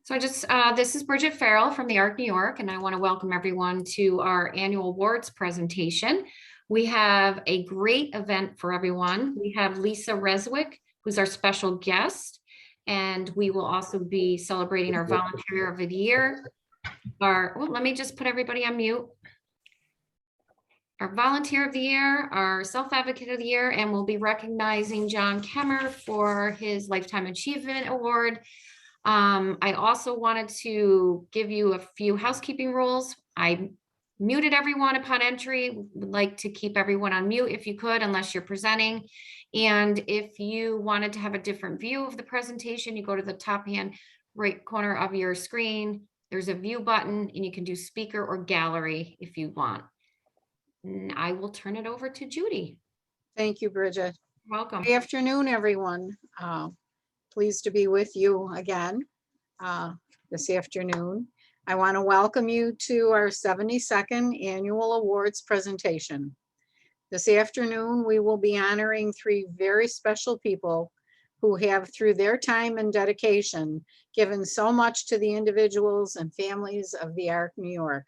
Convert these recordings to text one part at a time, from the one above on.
This is Bridget Farrell from the ARC New York, and I want to welcome everyone to our annual awards presentation. We have a great event for everyone. We have Lisa Reswick, who's our special guest, and we will also be celebrating our Volunteer of the Year. Let me just put everybody on mute. Our Volunteer of the Year, our Self-Advocate of the Year, and we'll be recognizing John Kemmer for his Lifetime Achievement Award. I also wanted to give you a few housekeeping rules. I muted everyone upon entry. Would like to keep everyone on mute if you could, unless you're presenting. And if you wanted to have a different view of the presentation, you go to the top hand right corner of your screen. There's a view button, and you can do speaker or gallery if you want. And I will turn it over to Judy. Thank you, Bridget. Welcome. Good afternoon, everyone. Pleased to be with you again this afternoon. I want to welcome you to our 72nd annual awards presentation. This afternoon, we will be honoring three very special people who have, through their time and dedication, given so much to the individuals and families of the ARC New York.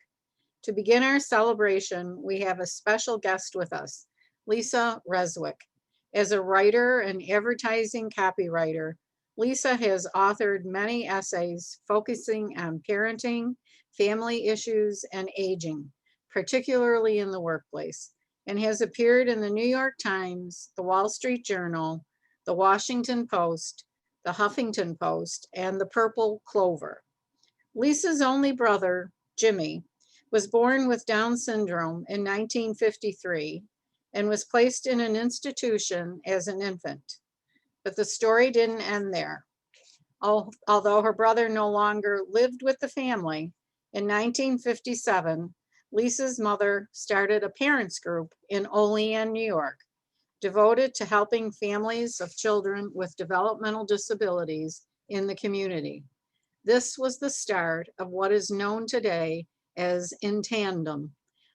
To begin our celebration, we have a special guest with us, Lisa Reswick. As a writer and advertising copywriter, Lisa has authored many essays focusing on parenting, family issues, and aging, particularly in the workplace, and has appeared in the New York Times, the Wall Street Journal, the Washington Post, the Huffington Post, and the Purple Clover. Lisa's only brother, Jimmy, was born with Down syndrome in 1953 and was placed in an institution as an infant. But the story didn't end there. Although her brother no longer lived with the family, in 1957, Lisa's mother started a parents group in Olean, New York, devoted to helping families of children with developmental disabilities in the community. This was the start of what is known today as In Tandem,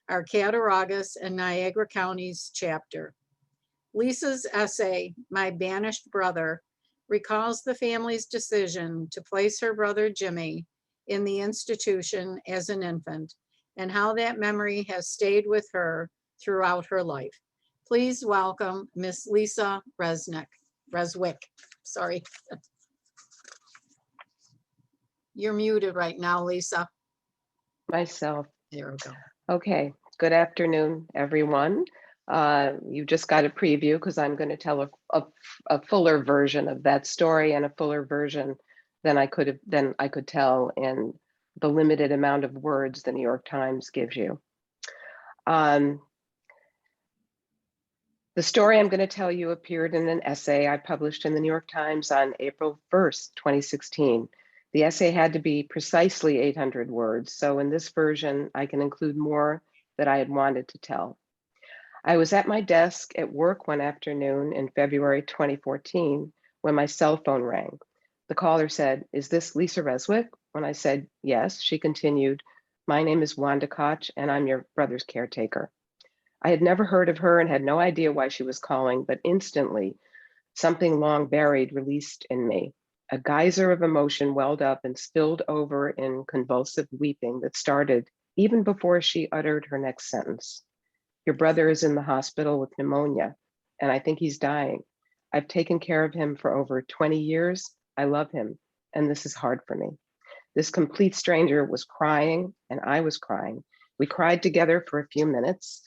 our Cattaraugus and Niagara Counties chapter. Lisa's essay, My Banished Brother, recalls the family's decision to place her brother Jimmy in the institution as an infant and how that memory has stayed with her throughout her life. Please welcome Miss Lisa Reswick. Sorry. You're muted right now, Lisa. Myself. There we go. Okay, good afternoon, everyone. You just got a preview because I'm going to tell a fuller version of that story and a fuller version than I could tell in the limited amount of words the New York Times gives you. The story I'm going to tell you appeared in an essay I published in the New York Times on April 1st, 2016. The essay had to be precisely 800 words, so in this version, I can include more that I had wanted to tell. I was at my desk at work one afternoon in February 2014 when my cell phone rang. The caller said, "Is this Lisa Reswick?" When I said yes, she continued, "My name is Wanda Koch and I'm your brother's caretaker." I had never heard of her and had no idea why she was calling, but instantly something long buried released in me. A geyser of emotion welled up and spilled over in convulsive weeping that started even before she uttered her next sentence. "Your brother is in the hospital with pneumonia, and I think he's dying. I've taken care of him for over 20 years. I love him, and this is hard for me." This complete stranger was crying, and I was crying. We cried together for a few minutes.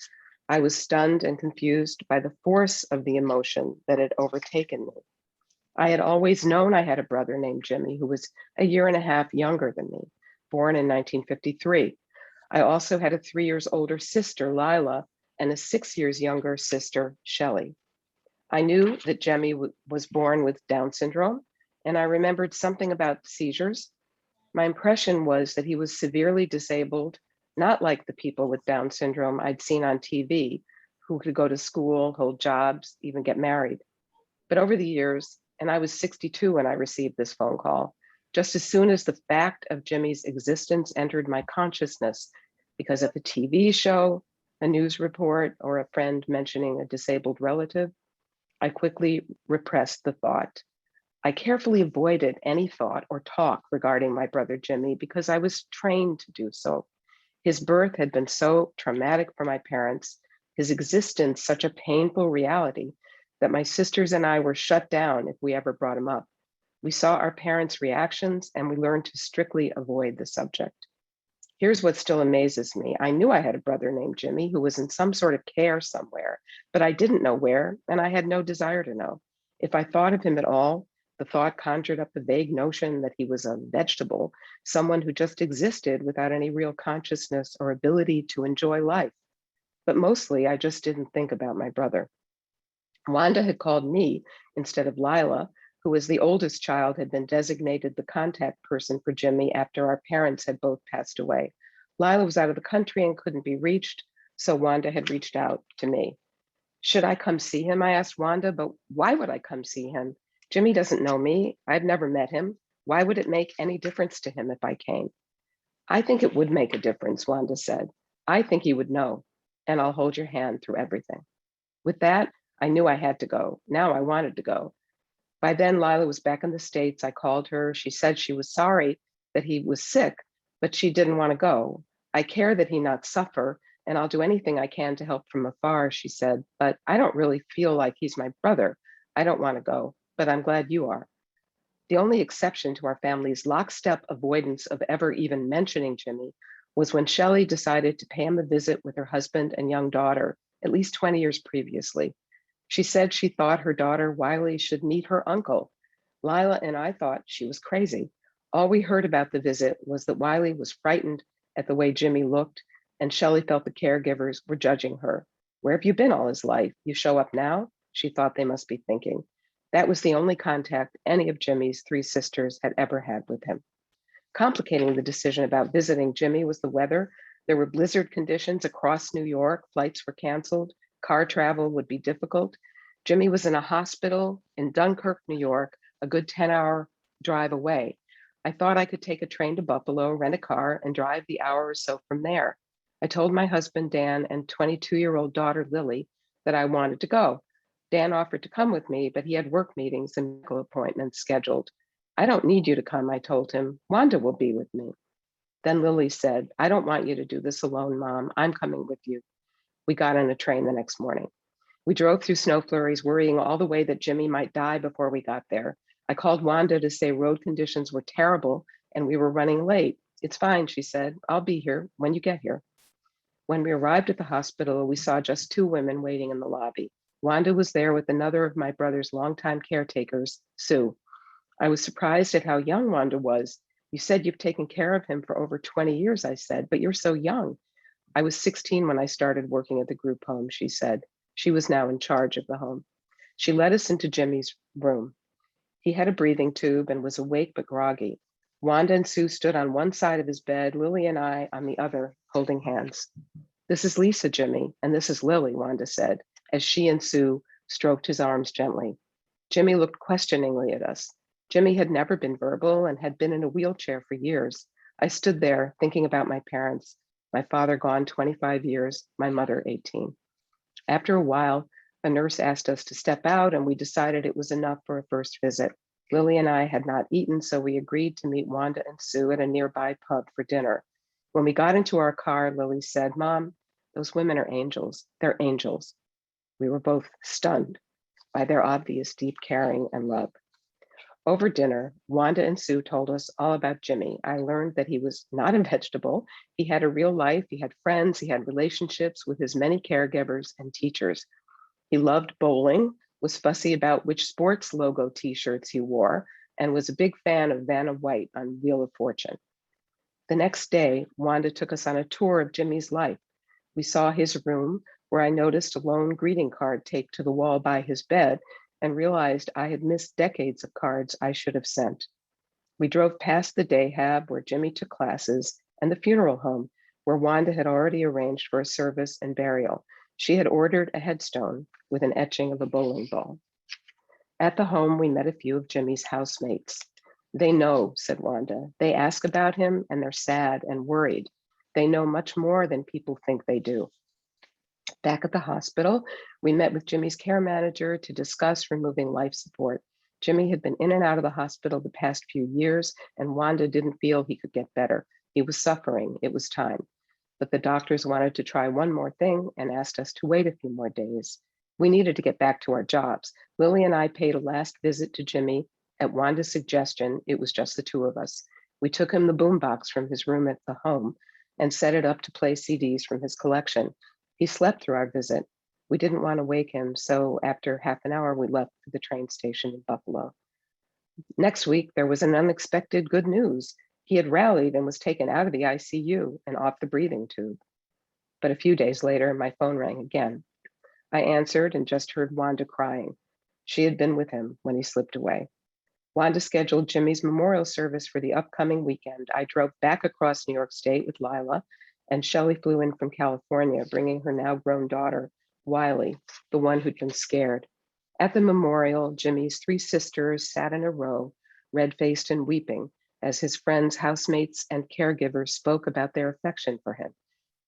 I was stunned and confused by the force of the emotion that had overtaken me. I had always known I had a brother named Jimmy who was a year and a half younger than me, born in 1953. I also had a 3 years older sister, Lila, and a 6 years younger sister, Shelley. I knew that Jimmy was born with Down syndrome, and I remembered something about seizures. My impression was that he was severely disabled, not like the people with Down syndrome I'd seen on TV, who could go to school, hold jobs, even get married. But over the years, and I was 62 when I received this phone call, just as soon as the fact of Jimmy's existence entered my consciousness because of a TV show, a news report, or a friend mentioning a disabled relative, I quickly repressed the thought. I carefully avoided any thought or talk regarding my brother Jimmy because I was trained to do so. His birth had been so traumatic for my parents, his existence such a painful reality, that my sisters and I were shut down if we ever brought him up. We saw our parents' reactions and we learned to strictly avoid the subject. Here's what still amazes me. I knew I had a brother named Jimmy who was in some sort of care somewhere, but I didn't know where, and I had no desire to know. If I thought of him at all, the thought conjured up the vague notion that he was a vegetable, someone who just existed without any real consciousness or ability to enjoy life. But mostly, I just didn't think about my brother. Wanda had called me instead of Lila, who as the oldest child had been designated the contact person for Jimmy after our parents had both passed away. Lila was out of the country and couldn't be reached, so Wanda had reached out to me. Should I come see him? I asked Wanda, but why would I come see him? Jimmy doesn't know me. I've never met him. Why would it make any difference to him if I came? I think it would make a difference, Wanda said. I think he would know, and I'll hold your hand through everything. With that, I knew I had to go. Now I wanted to go. By then, Lila was back in the States. I called her. She said she was sorry that he was sick, but she didn't want to go. I care that he not suffer, and I'll do anything I can to help from afar, she said, but I don't really feel like he's my brother. I don't want to go, but I'm glad you are. The only exception to our family's lockstep avoidance of ever even mentioning Jimmy was when Shelley decided to pay him a visit with her husband and young daughter, at least 20 years previously. She said she thought her daughter Wiley should meet her uncle. Lila and I thought she was crazy. All we heard about the visit was that Wiley was frightened at the way Jimmy looked, and Shelley felt the caregivers were judging her. Where have you been all his life? You show up now? She thought they must be thinking. That was the only contact any of Jimmy's three sisters had ever had with him. Complicating the decision about visiting Jimmy was the weather. There were blizzard conditions across New York. Flights were canceled. Car travel would be difficult. Jimmy was in a hospital in Dunkirk, New York, a good 10-hour drive away. I thought I could take a train to Buffalo, rent a car, and drive the hour or so from there. I told my husband, Dan, and 22-year-old daughter, Lily, that I wanted to go. Dan offered to come with me, but he had work meetings and medical appointments scheduled. I don't need you to come, I told him. Wanda will be with me. Then Lily said, I don't want you to do this alone, Mom. I'm coming with you. We got on a train the next morning. We drove through snow flurries, worrying all the way that Jimmy might die before we got there. I called Wanda to say road conditions were terrible and we were running late. It's fine, she said. I'll be here when you get here. When we arrived at the hospital, we saw just two women waiting in the lobby. Wanda was there with another of my brother's longtime caretakers, Sue. I was surprised at how young Wanda was. You said you've taken care of him for over 20 years, I said, but you're so young. I was 16 when I started working at the group home, she said. She was now in charge of the home. She led us into Jimmy's room. He had a breathing tube and was awake but groggy. Wanda and Sue stood on one side of his bed, Lily and I on the other, holding hands. This is Lisa, Jimmy, and this is Lily, Wanda said, as she and Sue stroked his arms gently. Jimmy looked questioningly at us. Jimmy had never been verbal and had been in a wheelchair for years. I stood there thinking about my parents, my father gone 25 years, my mother 18. After a while, a nurse asked us to step out and we decided it was enough for a first visit. Lily and I had not eaten, so we agreed to meet Wanda and Sue at a nearby pub for dinner. When we got into our car, Lily said, Mom, those women are angels. They're angels. We were both stunned by their obvious deep caring and love. Over dinner, Wanda and Sue told us all about Jimmy. I learned that he was not a vegetable. He had a real life. He had friends. He had relationships with his many caregivers and teachers. He loved bowling, was fussy about which sports logo t-shirts he wore, and was a big fan of Vanna White on Wheel of Fortune. The next day, Wanda took us on a tour of Jimmy's life. We saw his room, where I noticed a lone greeting card taped to the wall by his bed and realized I had missed decades of cards I should have sent. We drove past the day hab where Jimmy took classes and the funeral home where Wanda had already arranged for a service and burial. She had ordered a headstone with an etching of a bowling ball. At the home, we met a few of Jimmy's housemates. They know, said Wanda. They ask about him and they're sad and worried. They know much more than people think they do. Back at the hospital, we met with Jimmy's care manager to discuss removing life support. Jimmy had been in and out of the hospital the past few years, and Wanda didn't feel he could get better. He was suffering. It was time. But the doctors wanted to try one more thing and asked us to wait a few more days. We needed to get back to our jobs. Lily and I paid a last visit to Jimmy. At Wanda's suggestion, it was just the two of us. We took him the boombox from his room at the home and set it up to play CDs from his collection. He slept through our visit. We didn't want to wake him, so after half an hour, we left for the train station in Buffalo. Next week, there was an unexpected good news. He had rallied and was taken out of the ICU and off the breathing tube. But a few days later, my phone rang again. I answered and just heard Wanda crying. She had been with him when he slipped away. Wanda scheduled Jimmy's memorial service for the upcoming weekend. I drove back across New York State with Lila, and Shelley flew in from California, bringing her now grown daughter, Wiley, the one who'd been scared. At the memorial, Jimmy's three sisters sat in a row, red-faced and weeping, as his friends, housemates, and caregivers spoke about their affection for him.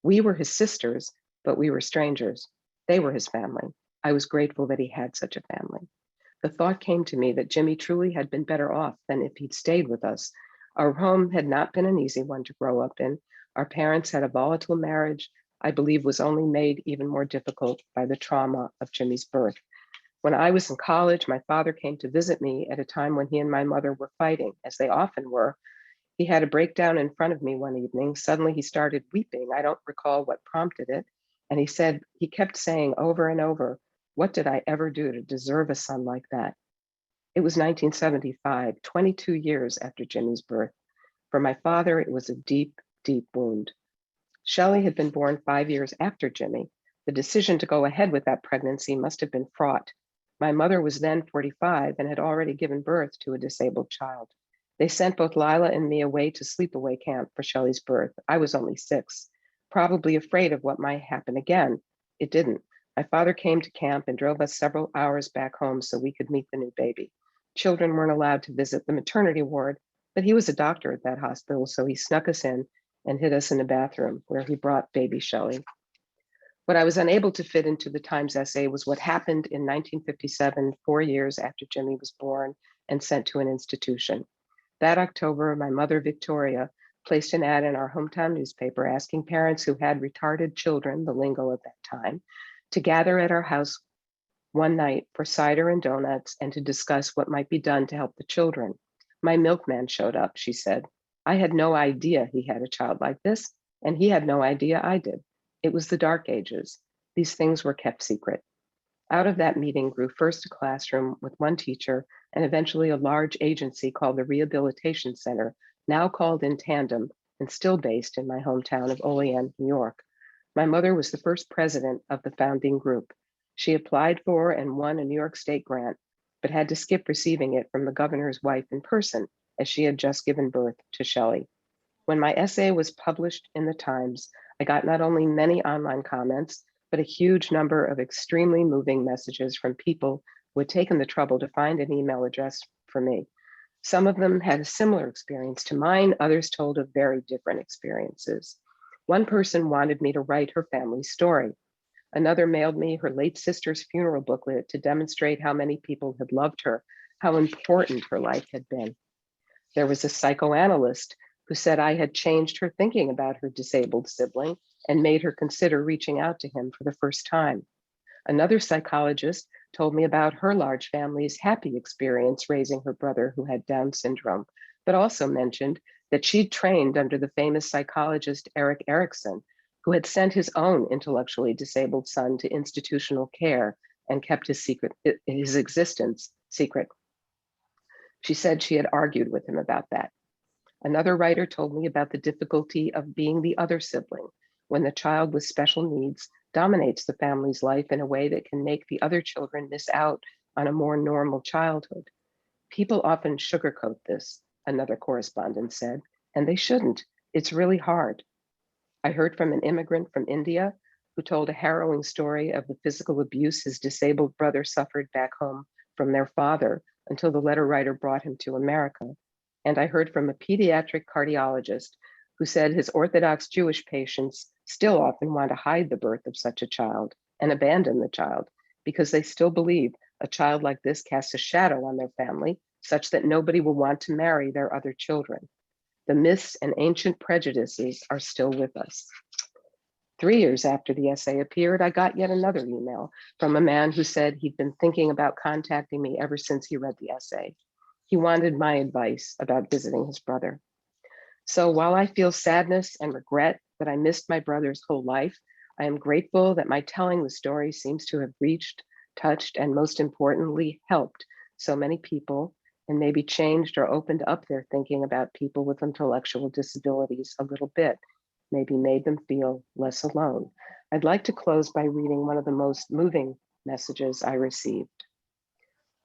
We were his sisters, but we were strangers. They were his family. I was grateful that he had such a family. The thought came to me that Jimmy truly had been better off than if he'd stayed with us. Our home had not been an easy one to grow up in. Our parents had a volatile marriage, I believe was only made even more difficult by the trauma of Jimmy's birth. When I was in college, my father came to visit me at a time when he and my mother were fighting, as they often were. He had a breakdown in front of me one evening. Suddenly he started weeping. I don't recall what prompted it. And he kept saying over and over, "What did I ever do to deserve a son like that?" It was 1975, 22 years after Jimmy's birth. For my father, it was a deep, deep wound. Shelley had been born 5 years after Jimmy. The decision to go ahead with that pregnancy must have been fraught. My mother was then 45 and had already given birth to a disabled child. They sent both Lila and me away to sleepaway camp for Shelley's birth. I was only 6, probably afraid of what might happen again. It didn't. My father came to camp and drove us several hours back home so we could meet the new baby. Children weren't allowed to visit the maternity ward, but he was a doctor at that hospital, so he snuck us in and hid us in a bathroom where he brought baby Shelley. What I was unable to fit into the Times essay was what happened in 1957, 4 years after Jimmy was born and sent to an institution. That October, my mother, Victoria, placed an ad in our hometown newspaper asking parents who had retarded children, the lingo of that time, to gather at our house one night for cider and donuts and to discuss what might be done to help the children. My milkman showed up, she said. I had no idea he had a child like this, and he had no idea I did. It was the dark ages. These things were kept secret. Out of that meeting grew first a classroom with one teacher and eventually a large agency called the Rehabilitation Center, now called In Tandem and still based in my hometown of Olean, New York. My mother was the first president of the founding group. She applied for and won a New York State grant, but had to skip receiving it from the governor's wife in person, as she had just given birth to Shelley. When my essay was published in the Times, I got not only many online comments, but a huge number of extremely moving messages from people who had taken the trouble to find an email address for me. Some of them had a similar experience to mine, others told of very different experiences. One person wanted me to write her family's story. Another mailed me her late sister's funeral booklet to demonstrate how many people had loved her, how important her life had been. There was a psychoanalyst who said I had changed her thinking about her disabled sibling and made her consider reaching out to him for the first time. Another psychologist told me about her large family's happy experience raising her brother who had Down syndrome, but also mentioned that she'd trained under the famous psychologist Erik Erikson, who had sent his own intellectually disabled son to institutional care and kept his existence secret. She said she had argued with him about that. Another writer told me about the difficulty of being the other sibling when the child with special needs dominates the family's life in a way that can make the other children miss out on a more normal childhood. People often sugarcoat this, another correspondent said, and they shouldn't. It's really hard. I heard from an immigrant from India who told a harrowing story of the physical abuse his disabled brother suffered back home from their father until the letter writer brought him to America. And I heard from a pediatric cardiologist who said his Orthodox Jewish patients still often want to hide the birth of such a child and abandon the child because they still believe A child like this casts a shadow on their family, such that nobody will want to marry their other children. The myths and ancient prejudices are still with us. 3 years after the essay appeared, I got yet another email from a man who said he'd been thinking about contacting me ever since he read the essay. He wanted my advice about visiting his brother. So while I feel sadness and regret that I missed my brother's whole life, I am grateful that my telling the story seems to have reached, touched, and most importantly, helped so many people, and maybe changed or opened up their thinking about people with intellectual disabilities a little bit, maybe made them feel less alone. I'd like to close by reading one of the most moving messages I received.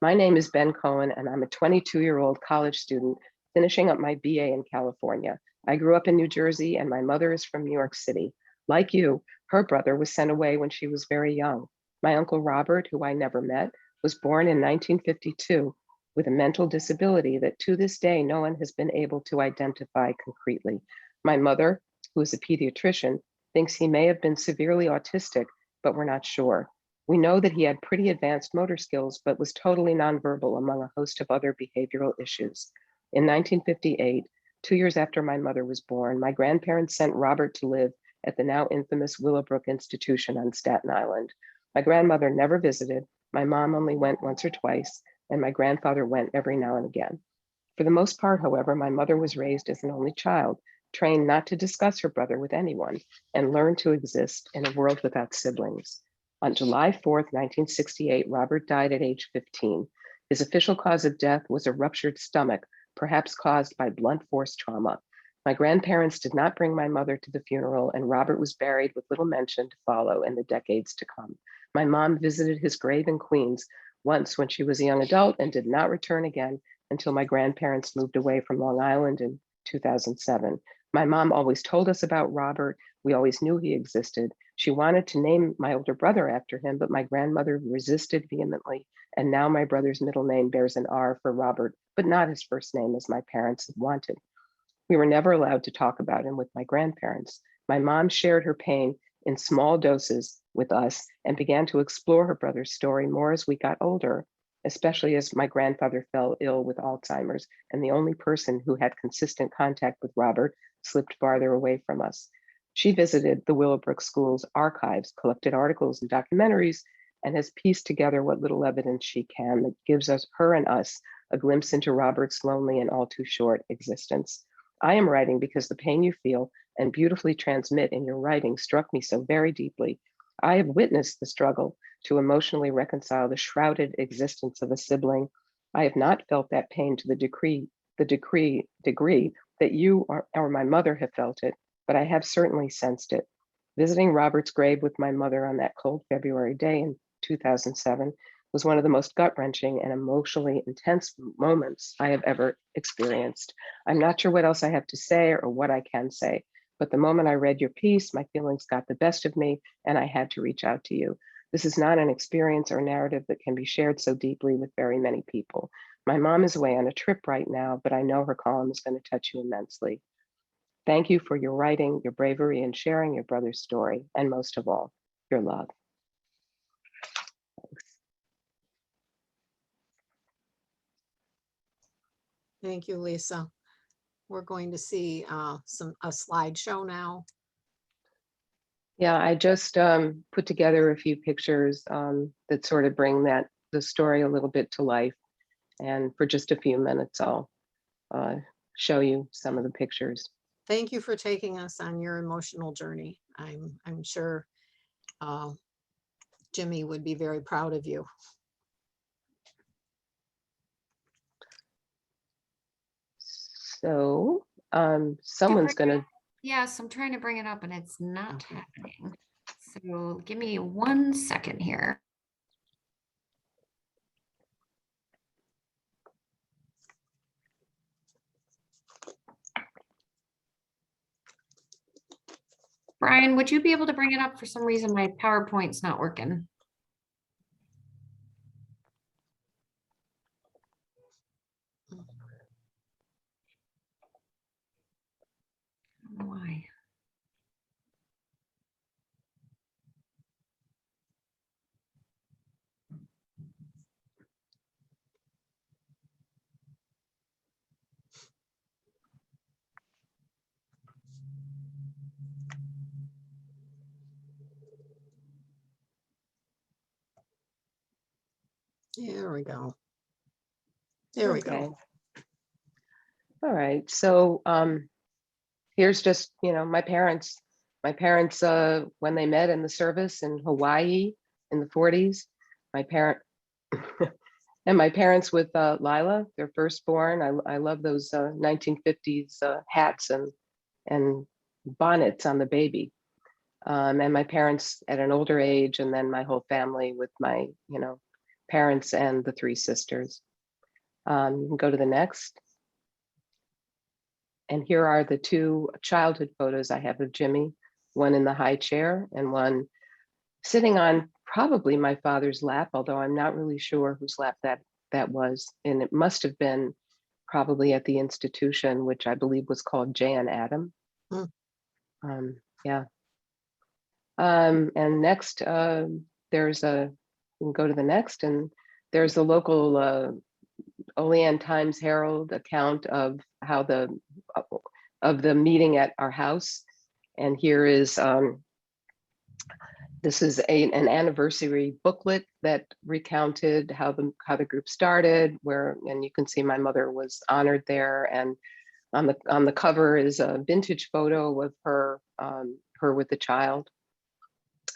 My name is Ben Cohen, and I'm a 22-year-old college student finishing up my BA in California. I grew up in New Jersey, and my mother is from New York City. Like you, her brother was sent away when she was very young. My uncle Robert, who I never met, was born in 1952 with a mental disability that to this day no one has been able to identify concretely. My mother, who is a pediatrician, thinks he may have been severely autistic, but we're not sure. We know that he had pretty advanced motor skills, but was totally nonverbal among a host of other behavioral issues. In 1958, 2 years after my mother was born, my grandparents sent Robert to live at the now infamous Willowbrook Institution on Staten Island. My grandmother never visited, my mom only went once or twice, and my grandfather went every now and again. For the most part, however, my mother was raised as an only child, trained not to discuss her brother with anyone, and learned to exist in a world without siblings. On July 4th, 1968, Robert died at age 15. His official cause of death was a ruptured stomach, perhaps caused by blunt force trauma. My grandparents did not bring my mother to the funeral, and Robert was buried with little mention to follow in the decades to come. My mom visited his grave in Queens once when she was a young adult and did not return again until my grandparents moved away from Long Island in 2007. My mom always told us about Robert. We always knew he existed. She wanted to name my older brother after him, but my grandmother resisted vehemently. And now my brother's middle name bears an R for Robert, but not his first name as my parents had wanted. We were never allowed to talk about him with my grandparents. My mom shared her pain in small doses with us and began to explore her brother's story more as we got older, especially as my grandfather fell ill with Alzheimer's, and the only person who had consistent contact with Robert slipped farther away from us. She visited the Willowbrook School's archives, collected articles and documentaries, and has pieced together what little evidence she can that gives her and us a glimpse into Robert's lonely and all too short existence. I am writing because the pain you feel and beautifully transmit in your writing struck me so very deeply. I have witnessed the struggle to emotionally reconcile the shrouded existence of a sibling. I have not felt that pain to the degree that you or my mother have felt it, but I have certainly sensed it. Visiting Robert's grave with my mother on that cold February day in 2007 was one of the most gut-wrenching and emotionally intense moments I have ever experienced. I'm not sure what else I have to say or what I can say, but the moment I read your piece, my feelings got the best of me and I had to reach out to you. This is not an experience or narrative that can be shared so deeply with very many people. My mom is away on a trip right now, but I know her column is going to touch you immensely. Thank you for your writing, your bravery, and sharing your brother's story, and most of all, your love. Thank you, Lisa. We're going to see a slideshow now. Yeah, I just put together a few pictures that sort of bring the story a little bit to life. And for just a few minutes, I'll show you some of the pictures. Thank you for taking us on your emotional journey. I'm sure Jimmy would be very proud of you. So someone's gonna. Yes, I'm trying to bring it up and it's not happening. So give me 1 second here. Brian, would you be able to bring it up? For some reason, my PowerPoint's not working. I don't know why. There we go. There we Okay. go. All right. So here's just, my parents. My parents, when they met in the service in Hawaii in the 40s, my parent and my parents with Lila, their firstborn. I love those 1950s hats and bonnets on the baby. And my parents at an older age, and then my whole family with my, parents and the three sisters. You can go to the next. And here are the two childhood photos I have of Jimmy, one in the high chair and one sitting on probably my father's lap, although I'm not really sure whose lap that was. And it must have been probably at the institution, which I believe was called Jan Adam. Hmm. Yeah. And next, there's you can go to the next, and there's the local Olean Times Herald account of how of the meeting at our house. And here is this is an anniversary booklet that recounted how the group started, and you can see my mother was honored there. And on the cover is a vintage photo of her with the child.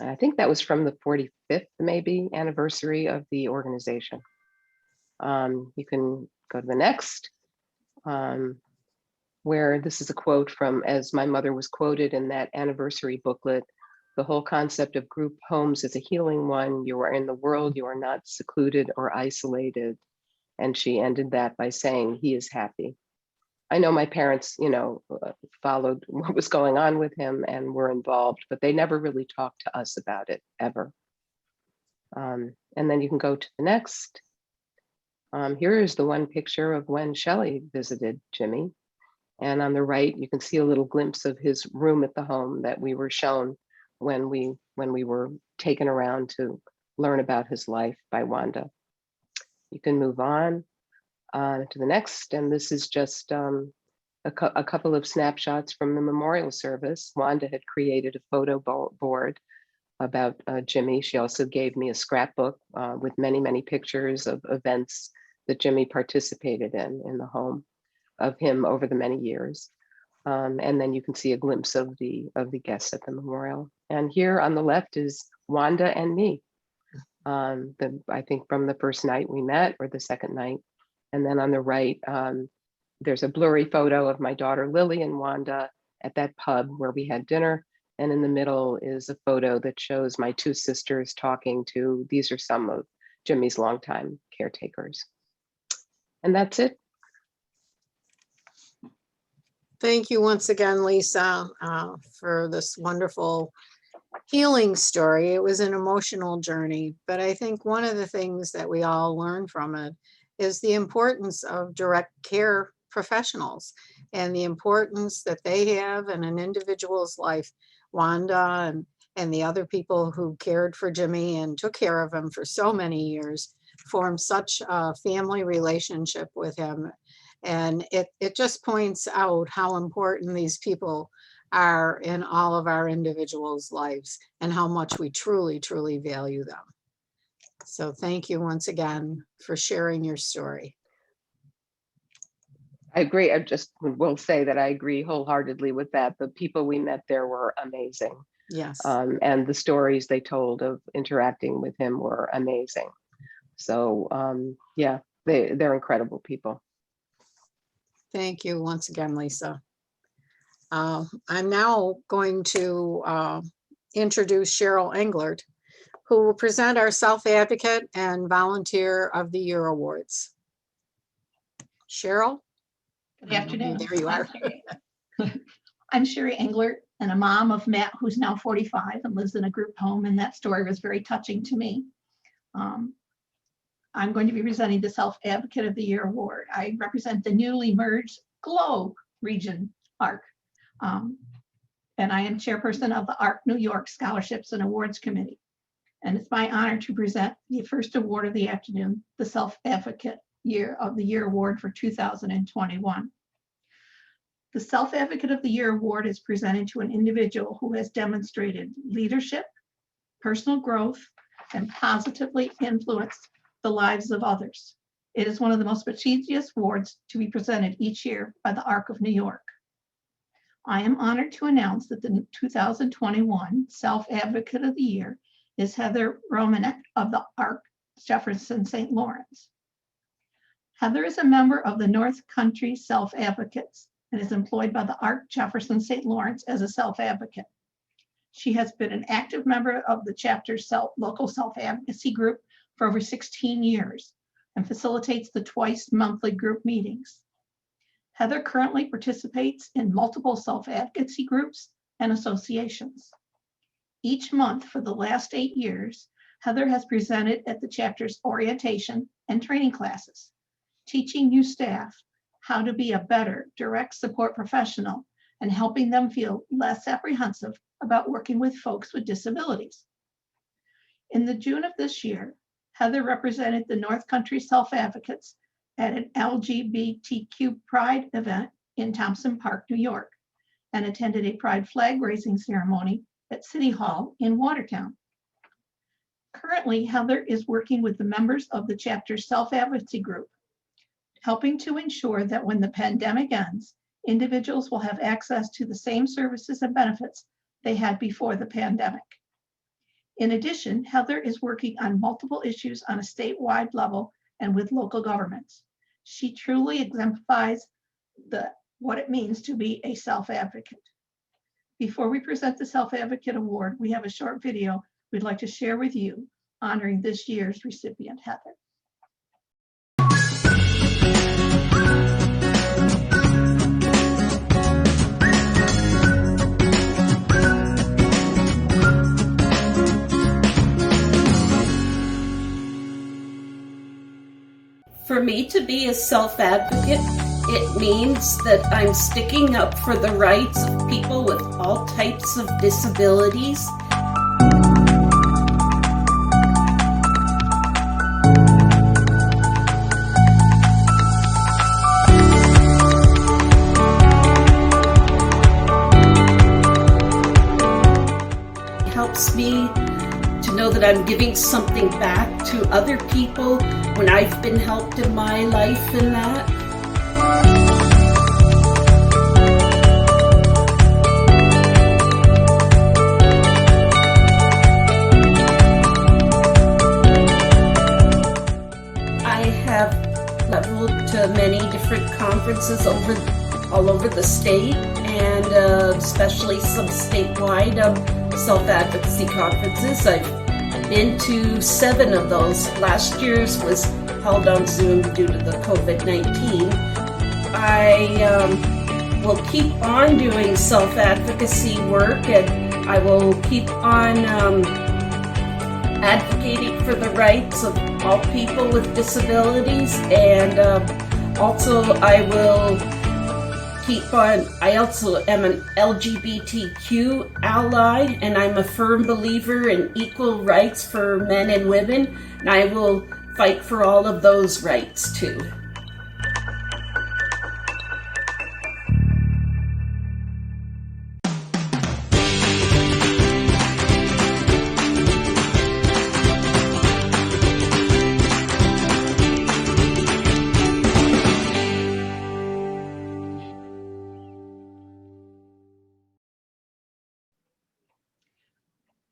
I think that was from the 45th, maybe, anniversary of the organization. You can go to the next, where this is a quote from, as my mother was quoted in that anniversary booklet, "The whole concept of group homes is a healing one. You are in the world, you are not secluded or isolated." And she ended that by saying, "He is happy." I know my parents, followed what was going on with him and were involved, but they never really talked to us about it ever. And then you can go to the next. Here is the one picture of when Shelley visited Jimmy. And on the right, you can see a little glimpse of his room at the home that we were shown when we were taken around to learn about his life by Wanda. You can move on to the next, and this is just a couple of snapshots from the memorial service. Wanda had created a photo board about Jimmy. She also gave me a scrapbook with many, many pictures of events that Jimmy participated in the home of him over the many years. And then you can see a glimpse of the guests at the memorial. And here on the left is Wanda and me. I think from the first night we met, or the second night. And then on the right, there's a blurry photo of my daughter Lily and Wanda at that pub where we had dinner. And in the middle is a photo that shows my two sisters talking to, these are some of Jimmy's longtime caretakers. And that's it. Thank you once again, Lisa, for this wonderful healing story. It was an emotional journey, but I think one of the things that we all learn from it is the importance of direct care professionals and the importance that they have in an individual's life. Wanda and the other people who cared for Jimmy and took care of him for so many years formed such a family relationship with him. And it just points out how important these people are in all of our individuals' lives and how much we truly, truly value them. So thank you once again for sharing your story. I agree. I just will say that I agree wholeheartedly with that. The people we met there were amazing. Yes. And the stories they told of interacting with him were amazing. So yeah, they're incredible people. Thank you once again, Lisa. I'm now going to introduce Cheryl Englert, who will present our Self-Advocate and Volunteer of the Year Awards. Cheryl? Good afternoon. There you are. I'm Sherry Englert, and a mom of Matt, who's now 45 and lives in a group home, and that story was very touching to me. I'm going to be presenting the Self-Advocate of the Year Award. I represent the newly merged Globe Region ARC, and I am chairperson of the ARC New York Scholarships and Awards Committee. And it's my honor to present the first award of the afternoon, the Self-Advocate of the Year Award for 2021. The Self-Advocate of the Year award is presented to an individual who has demonstrated leadership, personal growth, and positively influenced the lives of others. It is one of the most prestigious awards to be presented each year by the ARC of New York. I am honored to announce that the 2021 Self-Advocate of the Year is Heather Romanek of the ARC Jefferson St. Lawrence. Heather is a member of the North Country Self-Advocates and is employed by the ARC Jefferson St. Lawrence as a self-advocate. She has been an active member of the chapter's local self-advocacy group for over 16 years and facilitates the twice monthly group meetings. Heather currently participates in multiple self-advocacy groups and associations. Each month for the last 8 years, Heather has presented at the chapter's orientation and training classes, teaching new staff how to be a better direct support professional and helping them feel less apprehensive about working with folks with disabilities. In the June of this year, Heather represented the North Country Self-Advocates at an LGBTQ Pride event in Thompson Park, New York, and attended a Pride flag raising ceremony at City Hall in Watertown. Currently, Heather is working with the members of the chapter's self-advocacy group, helping to ensure that when the pandemic ends, individuals will have access to the same services and benefits they had before the pandemic. In addition, Heather is working on multiple issues on a statewide level and with local governments. She truly exemplifies what it means to be a self-advocate. Before we present the Self-Advocate Award, we have a short video we'd like to share with you honoring this year's recipient, Heather. For me to be a self-advocate, it means that I'm sticking up for the rights of people with all types of disabilities. It helps me to know that I'm giving something back to other people when I've been helped in my life and that. I have traveled to many different conferences all over the state, and especially some statewide self-advocacy conferences. I've been to 7 of those. Last year's was held on Zoom due to the COVID-19. I will keep on doing self-advocacy work, and I will keep on advocating for the rights of all people with disabilities, and also I will keep on. I also am an LGBTQ ally, and I'm a firm believer in equal rights for men and women, and I will fight for all of those rights too.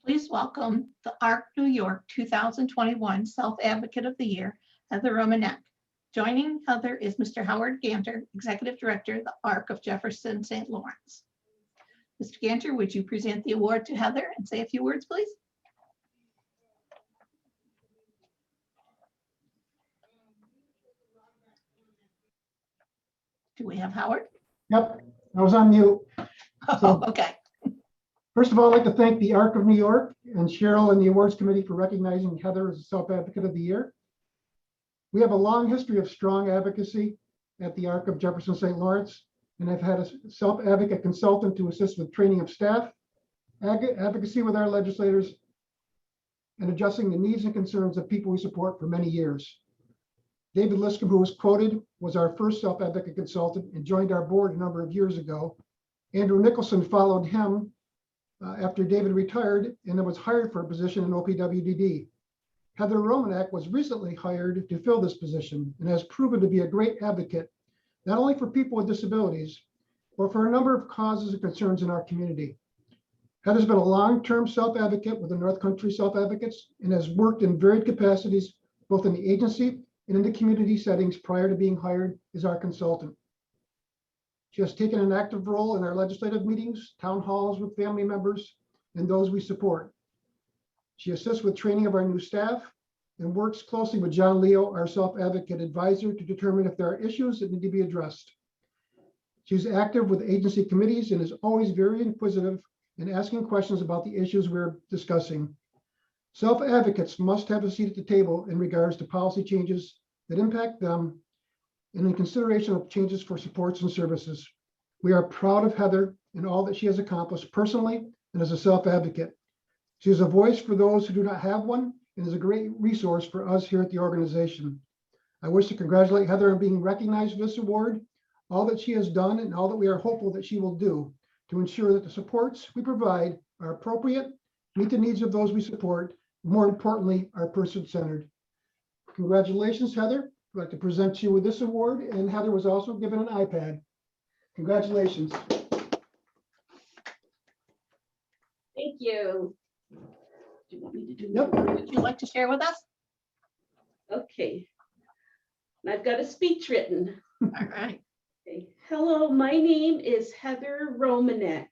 Please welcome the ARC New York 2021 Self-Advocate of the Year, Heather Romanek. Joining Heather is Mr. Howard Ganter, Executive Director, the ARC of Jefferson St. Lawrence. Mr. Ganter, would you present the award to Heather and say a few words, please? Do we have Howard? Yep, I was on mute. Oh, okay. First of all, I'd like to thank the ARC of New York and Cheryl and the awards committee for recognizing Heather as a Self-Advocate of the Year. We have a long history of strong advocacy at the ARC of Jefferson St. Lawrence, and I've had a self-advocate consultant to assist with training of staff, advocacy with our legislators, and addressing the needs and concerns of people we support for many years. David Liscombe, who was quoted, was our first self-advocate consultant and joined our board a number of years ago. Andrew Nicholson followed him after David retired and then was hired for a position in OPWDD. Heather Romanek was recently hired to fill this position and has proven to be a great advocate, not only for people with disabilities, but for a number of causes and concerns in our community. Heather's been a long-term self-advocate with the North Country Self-Advocates and has worked in varied capacities, both in the agency and in the community settings prior to being hired as our consultant. She has taken an active role in our legislative meetings, town halls with family members, and those we support. She assists with training of our new staff and works closely with John Leo, our self-advocate advisor, to determine if there are issues that need to be addressed. She's active with agency committees and is always very inquisitive and asking questions about the issues we're discussing. Self-advocates must have a seat at the table in regards to policy changes that impact them and in consideration of changes for supports and services. We are proud of Heather and all that she has accomplished personally and as a self-advocate. She is a voice for those who do not have one and is a great resource for us here at the organization. I wish to congratulate Heather on being recognized for this award, all that she has done and all that we are hopeful that she will do to ensure that the supports we provide are appropriate, meet the needs of those we support, more importantly, are person-centered. Congratulations, Heather. I'd like to present you with this award, and Heather was also given an iPad. Congratulations. Thank you. Do you want me to do? Yep. Would you like to share with us? Okay. And I've got a speech written. All right. Okay. Hello, my name is Heather Romanek.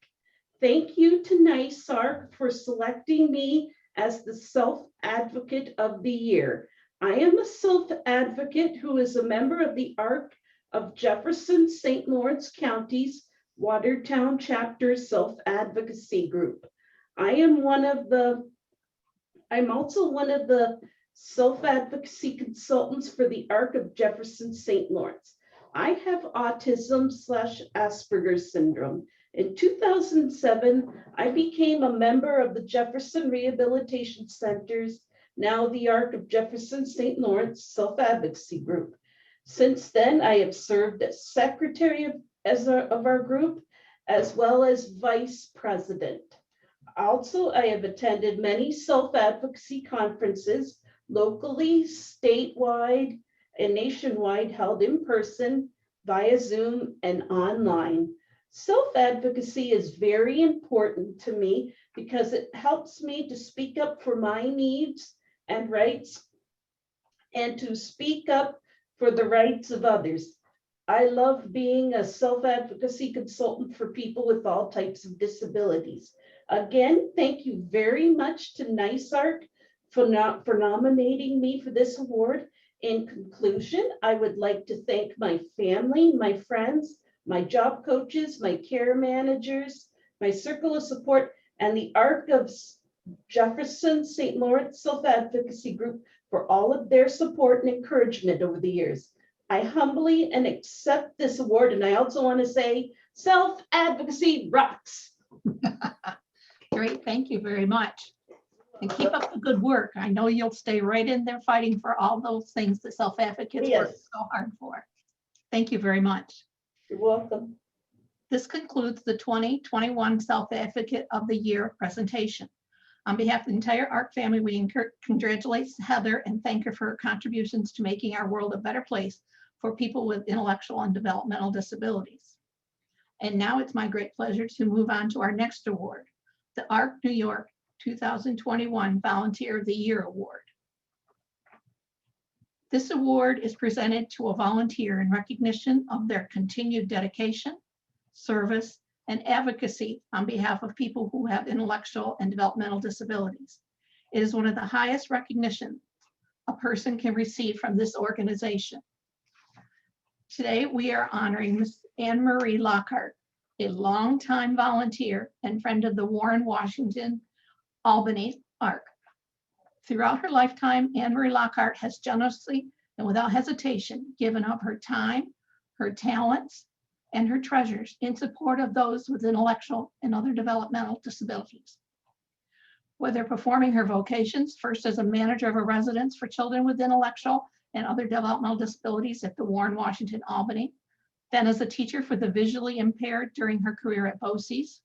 Thank you to NYSARC for selecting me as the Self-Advocate of the Year. I am a self-advocate who is a member of the ARC of Jefferson St. Lawrence County's Watertown Chapter Self-Advocacy Group. I'm also one of the self-advocacy consultants for the ARC of Jefferson St. Lawrence. I have autism/Asperger's syndrome. In 2007, I became a member of the Jefferson Rehabilitation Center's, now the ARC of Jefferson St. Lawrence Self-Advocacy Group. Since then, I have served as secretary of our group, as well as vice president. Also, I have attended many self-advocacy conferences, locally, statewide, and nationwide, held in person, via Zoom, and online. Self-advocacy is very important to me because it helps me to speak up for my needs and rights and to speak up for the rights of others. I love being a self-advocacy consultant for people with all types of disabilities. Again, thank you very much to NYSARC for nominating me for this award. In conclusion, I would like to thank my family, my friends, my job coaches, my care managers, my circle of support, and the ARC of Jefferson St. Lawrence Self-Advocacy Group for all of their support and encouragement over the years. I humbly and accept this award, and I also want to say self-advocacy rocks. Great, thank you very much. And keep up the good work. I know you'll stay right in there fighting for all those things that self-advocates work Yes. so hard for. Thank you very much. You're welcome. This concludes the 2021 Self-Advocate of the Year presentation. On behalf of the entire ARC family, we congratulate Heather and thank her for her contributions to making our world a better place for people with intellectual and developmental disabilities. And now it's my great pleasure to move on to our next award, the ARC New York 2021 Volunteer of the Year Award. This award is presented to a volunteer in recognition of their continued dedication, service, and advocacy on behalf of people who have intellectual and developmental disabilities. It is one of the highest recognitions a person can receive from this organization. Today, we are honoring Ms. Anne Marie Lockhart, a longtime volunteer and friend of the Warren Washington Albany ARC. Throughout her lifetime, Anne Marie Lockhart has generously and without hesitation given up her time, her talents, and her treasures in support of those with intellectual and other developmental disabilities. Whether performing her vocations, first as a manager of a residence for children with intellectual and other developmental disabilities at the Warren Washington Albany, then as a teacher for the visually impaired during her career at BOCES,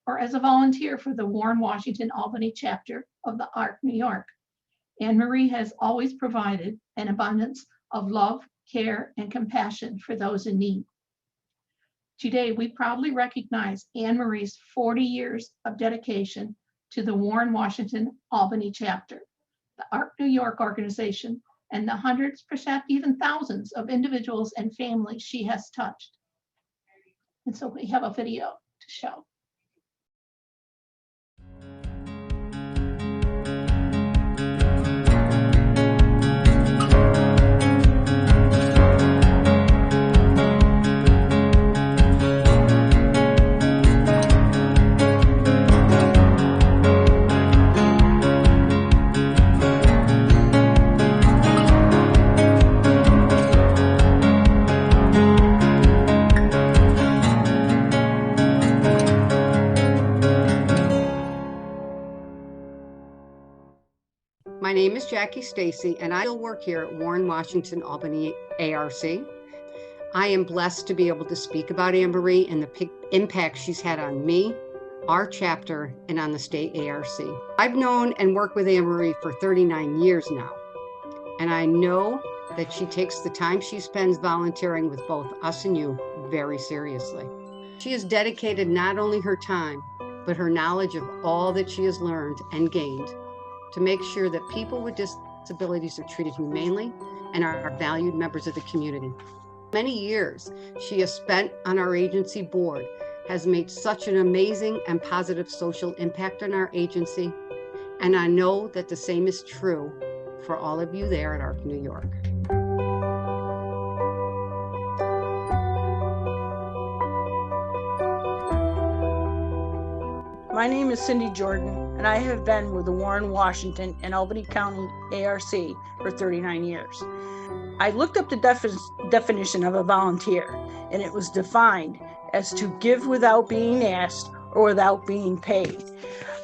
or as a volunteer for the Warren Washington Albany chapter of the ARC New York. Anne Marie has always provided an abundance of love, care, and compassion for those in need. Today, we proudly recognize Anne Marie's 40 years of dedication to the Warren Washington Albany chapter, the ARC New York organization, and the hundreds, perhaps even thousands of individuals and families she has touched. And so we have a video to show. My name is Jackie Stacy, and I still work here at Warren Washington Albany ARC. I am blessed to be able to speak about Anne Marie and the impact she's had on me, our chapter, and on the state ARC. I've known and worked with Anne Marie for 39 years now, and I know that she takes the time she spends volunteering with both us and you very seriously. She has dedicated not only her time, but her knowledge of all that she has learned and gained to make sure that people with disabilities are treated humanely and are valued members of the community. Many years she has spent on our agency board has made such an amazing and positive social impact on our agency, and I know that the same is true for all of you there at ARC New York. My name is Cindy Jordan, and I have been with the Warren Washington and Albany County ARC for 39 years. I looked up the definition of a volunteer, and it was defined as to give without being asked or without being paid.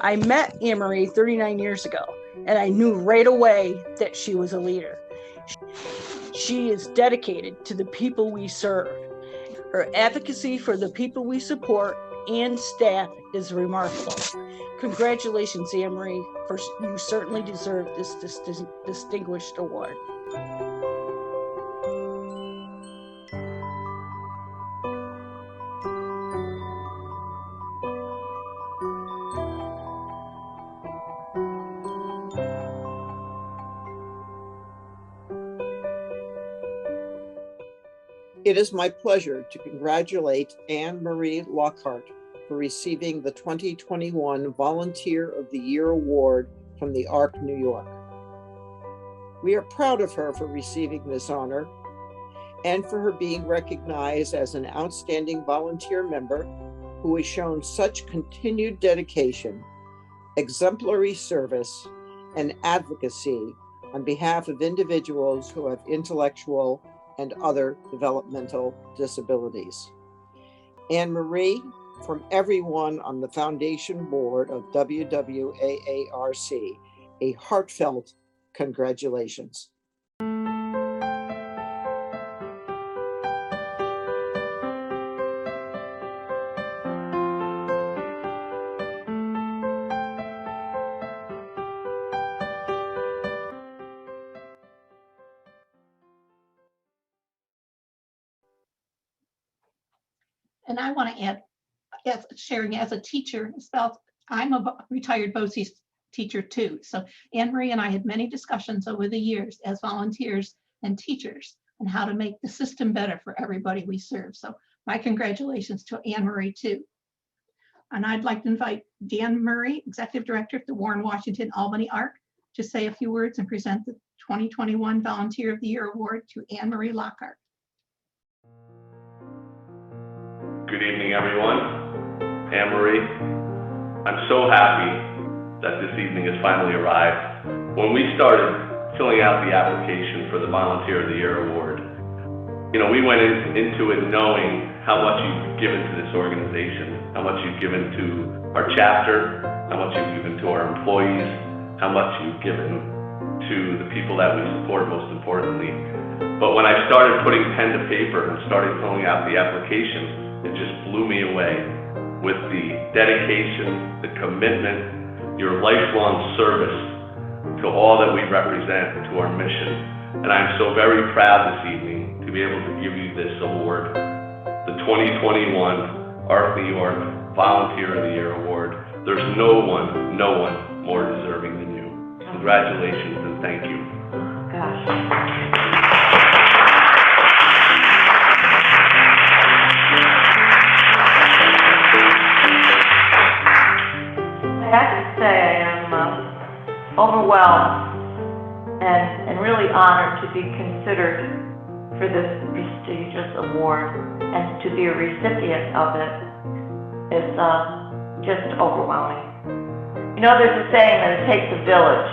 I met Anne Marie 39 years ago, and I knew right away that she was a leader. She is dedicated to the people we serve. Her advocacy for the people we support and staff is remarkable. Congratulations, Anne Marie, for you certainly deserve this distinguished award. It is my pleasure to congratulate Anne Marie Lockhart for receiving the 2021 Volunteer of the Year Award from the ARC New York. We are proud of her for receiving this honor and for her being recognized as an outstanding volunteer member who has shown such continued dedication, exemplary service, and advocacy on behalf of individuals who have intellectual and other developmental disabilities. Anne Marie, from everyone on the foundation board of WWAARC, a heartfelt congratulations. And I want to add, sharing as a teacher, I'm a retired BOCES teacher too. So Anne Marie and I had many discussions over the years as volunteers and teachers on how to make the system better for everybody we serve. So my congratulations to Anne Marie too. And I'd like to invite Dan Murray, Executive Director at the Warren Washington Albany ARC, to say a few words and present the 2021 Volunteer of the Year Award to Anne Marie Lockhart. Good evening, everyone. Anne Marie, I'm so happy that this evening has finally arrived. When we started filling out the application for the Volunteer of the Year Award, we went into it knowing how much you've given to this organization, how much you've given to our chapter, how much you've given to our employees, how much you've given to the people that we support, most importantly. But when I started putting pen to paper and started filling out the application, it just blew me away with the dedication, the commitment, your lifelong service to all that we represent, to our mission. And I'm so very proud this evening to be able to give you this award, the 2021 ARC New York Volunteer of the Year Award. There's no one more deserving than you. Congratulations and thank you. I have to say I am overwhelmed and really honored to be considered for this prestigious award, and to be a recipient of it is just overwhelming. You know, there's a saying that it takes a village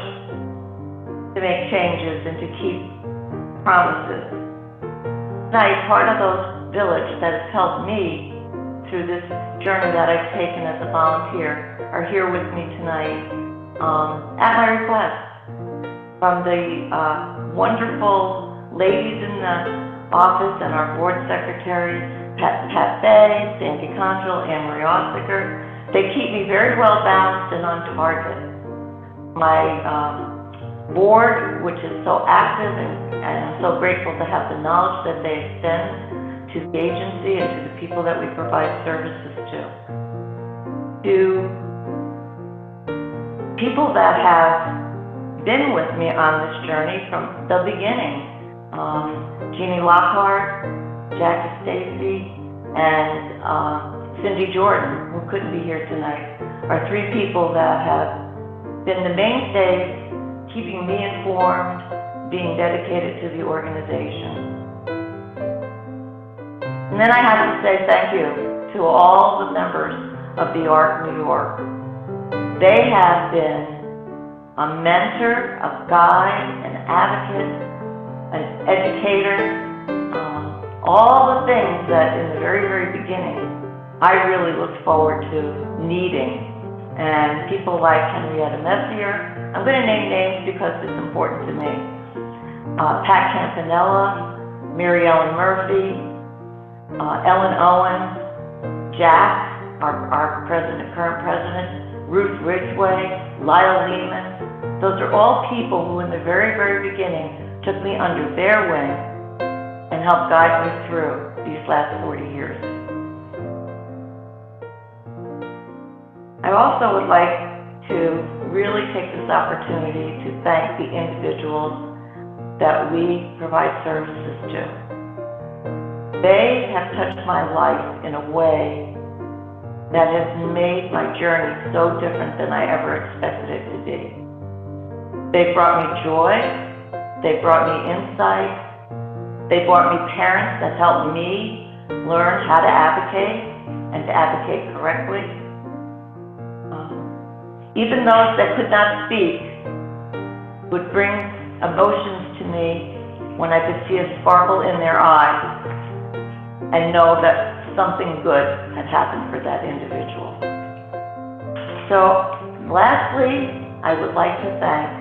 to make changes and to keep promises. Tonight, part of those village that has helped me through this journey that I've taken as a volunteer are here with me tonight at my request, from the wonderful ladies in the office and our board secretaries, Pat Bay, Sandy Condrell, Anne Marie Ossiger. They keep me very well balanced and on target. My board, which is so active, and I'm so grateful to have the knowledge that they extend to the agency and to the people that we provide services to. To people that have been with me on this journey from the beginning. Jeannie Lockhart, Jackie Stacy, and Cindy Jordan, who couldn't be here tonight, are three people that have been the mainstays, keeping me informed, being dedicated to the organization. And then I have to say thank you to all the members of the ARC New York. They have been a mentor, a guide, an advocate, an educator, all the things that in the very, very beginning, I really looked forward to needing. And people like Henrietta Messier, I'm going to name names because it's important to me. Pat Campanella, Mary Ellen Murphy, Ellen Owens, Jack, our president, current president, Ruth Ridgway, Lyle Lehman. Those are all people who in the very, very beginning took me under their wing and helped guide me through these last 40 years. I also would like to really take this opportunity to thank the individuals that we provide services to. They have touched my life in a way that has made my journey so different than I ever expected it to be. They brought me joy. They brought me insight. They brought me parents that helped me learn how to advocate and to advocate correctly. Even those that could not speak would bring emotions to me when I could see a sparkle in their eyes and know that something good had happened for that individual. So, lastly, I would like to thank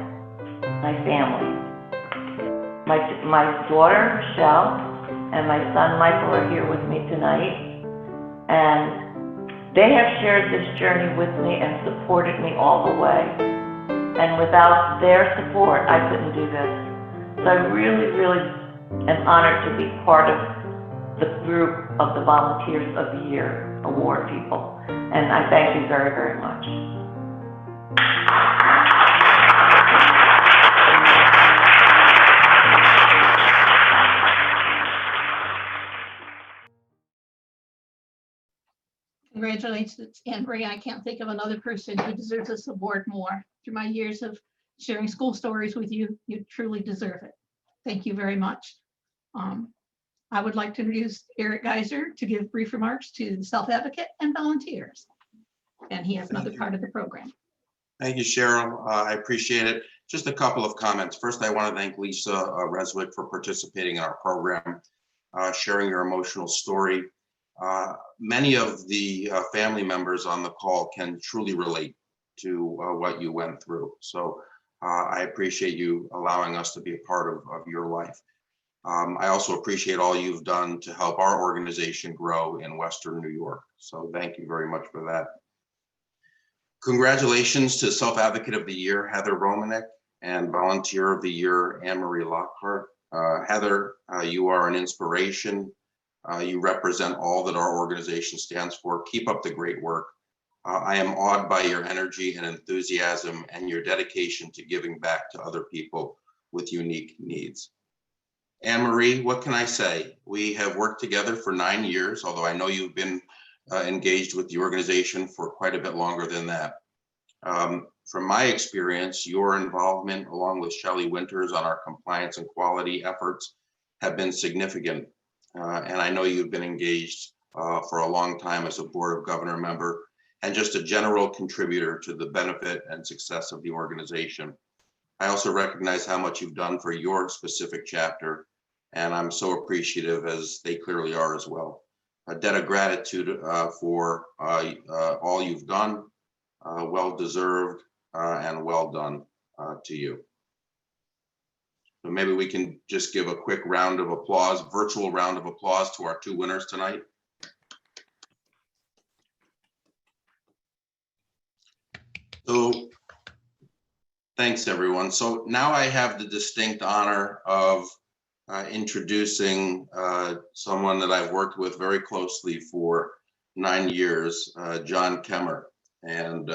my family. My daughter, Michelle, and my son, Michael, are here with me tonight. And they have shared this journey with me and supported me all the way. And without their support, I couldn't do this. So I really, really am honored to be part of the group of the Volunteers of the Year Award people. And I thank you very, very much. Congratulations, Anne Marie. I can't think of another person who deserves this award more. Through my years of sharing school stories with you, you truly deserve it. Thank you very much. I would like to introduce Eric Geiser to give brief remarks to the Self-Advocate and volunteers. And he has another part of the program. Thank you, Cheryl. I appreciate it. Just a couple of comments. First, I want to thank Lisa Reswick for participating in our program, sharing your emotional story. Many of the family members on the call can truly relate to what you went through. So I appreciate you allowing us to be a part of your life. I also appreciate all you've done to help our organization grow in Western New York. So thank you very much for that. Congratulations to Self-Advocate of the Year, Heather Romanek, and Volunteer of the Year, Anne-Marie Lockhart. Heather, you are an inspiration. You represent all that our organization stands for. Keep up the great work. I am awed by your energy and enthusiasm and your dedication to giving back to other people with unique needs. Anne-Marie, what can I say? We have worked together for 9 years, although I know you've been engaged with the organization for quite a bit longer than that. From my experience, your involvement along with Shelley Winters on our compliance and quality efforts have been significant. And I know you've been engaged for a long time as a Board of Governor member and just a general contributor to the benefit and success of the organization. I also recognize how much you've done for your specific chapter, and I'm so appreciative, as they clearly are as well. A debt of gratitude for all you've done, well deserved and well done to you. So maybe we can just give a quick round of applause, virtual round of applause to our 2 winners tonight. So thanks, everyone. So now I have the distinct honor of introducing someone that I've worked with very closely for 9 years, John Kemmer. And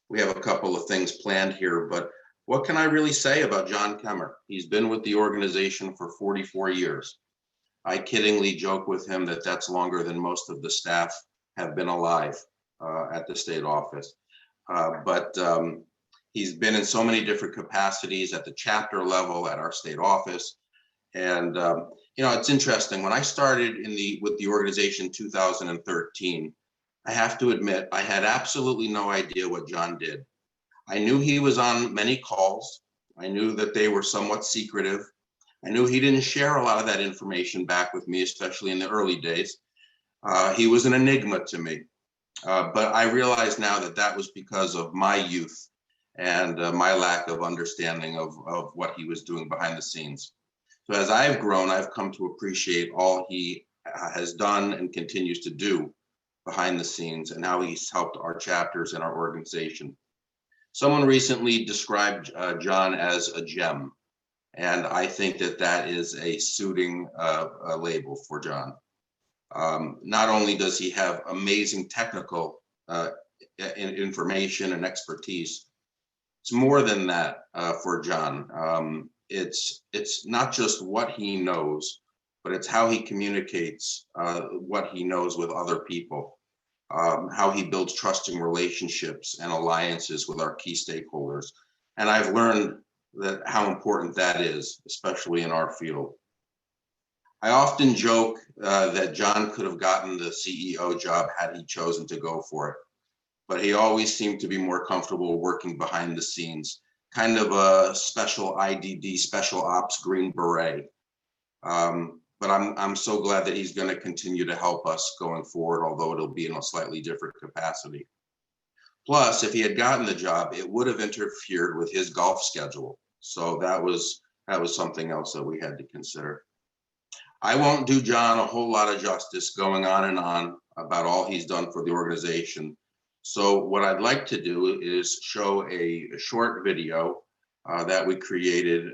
we have a couple of things planned here, but what can I really say about John Kemmer? He's been with the organization for 44 years. I kiddingly joke with him that that's longer than most of the staff have been alive at the state office. But he's been in so many different capacities at the chapter level at our state office. And you know, it's interesting. When I started with the organization in 2013, I have to admit, I had absolutely no idea what John did. I knew he was on many calls. I knew that they were somewhat secretive. I knew he didn't share a lot of that information back with me, especially in the early days. He was an enigma to me. But I realize now that that was because of my youth and my lack of understanding of what he was doing behind the scenes. So as I've grown, I've come to appreciate all he has done and continues to do behind the scenes and how he's helped our chapters and our organization. Someone recently described John as a gem, and I think that that is a suiting label for John. Not only does he have amazing technical information and expertise, it's more than that for John. It's not just what he knows, but it's how he communicates what he knows with other people, how he builds trusting relationships and alliances with our key stakeholders. And I've learned that how important that is, especially in our field. I often joke that John could have gotten the CEO job had he chosen to go for it, but he always seemed to be more comfortable working behind the scenes, kind of a special IDD, special ops Green Beret. But I'm so glad that he's going to continue to help us going forward, although it'll be in a slightly different capacity. Plus, if he had gotten the job, it would have interfered with his golf schedule. So that was something else that we had to consider. I won't do John a whole lot of justice going on and on about all he's done for the organization. So what I'd like to do is show a short video that we created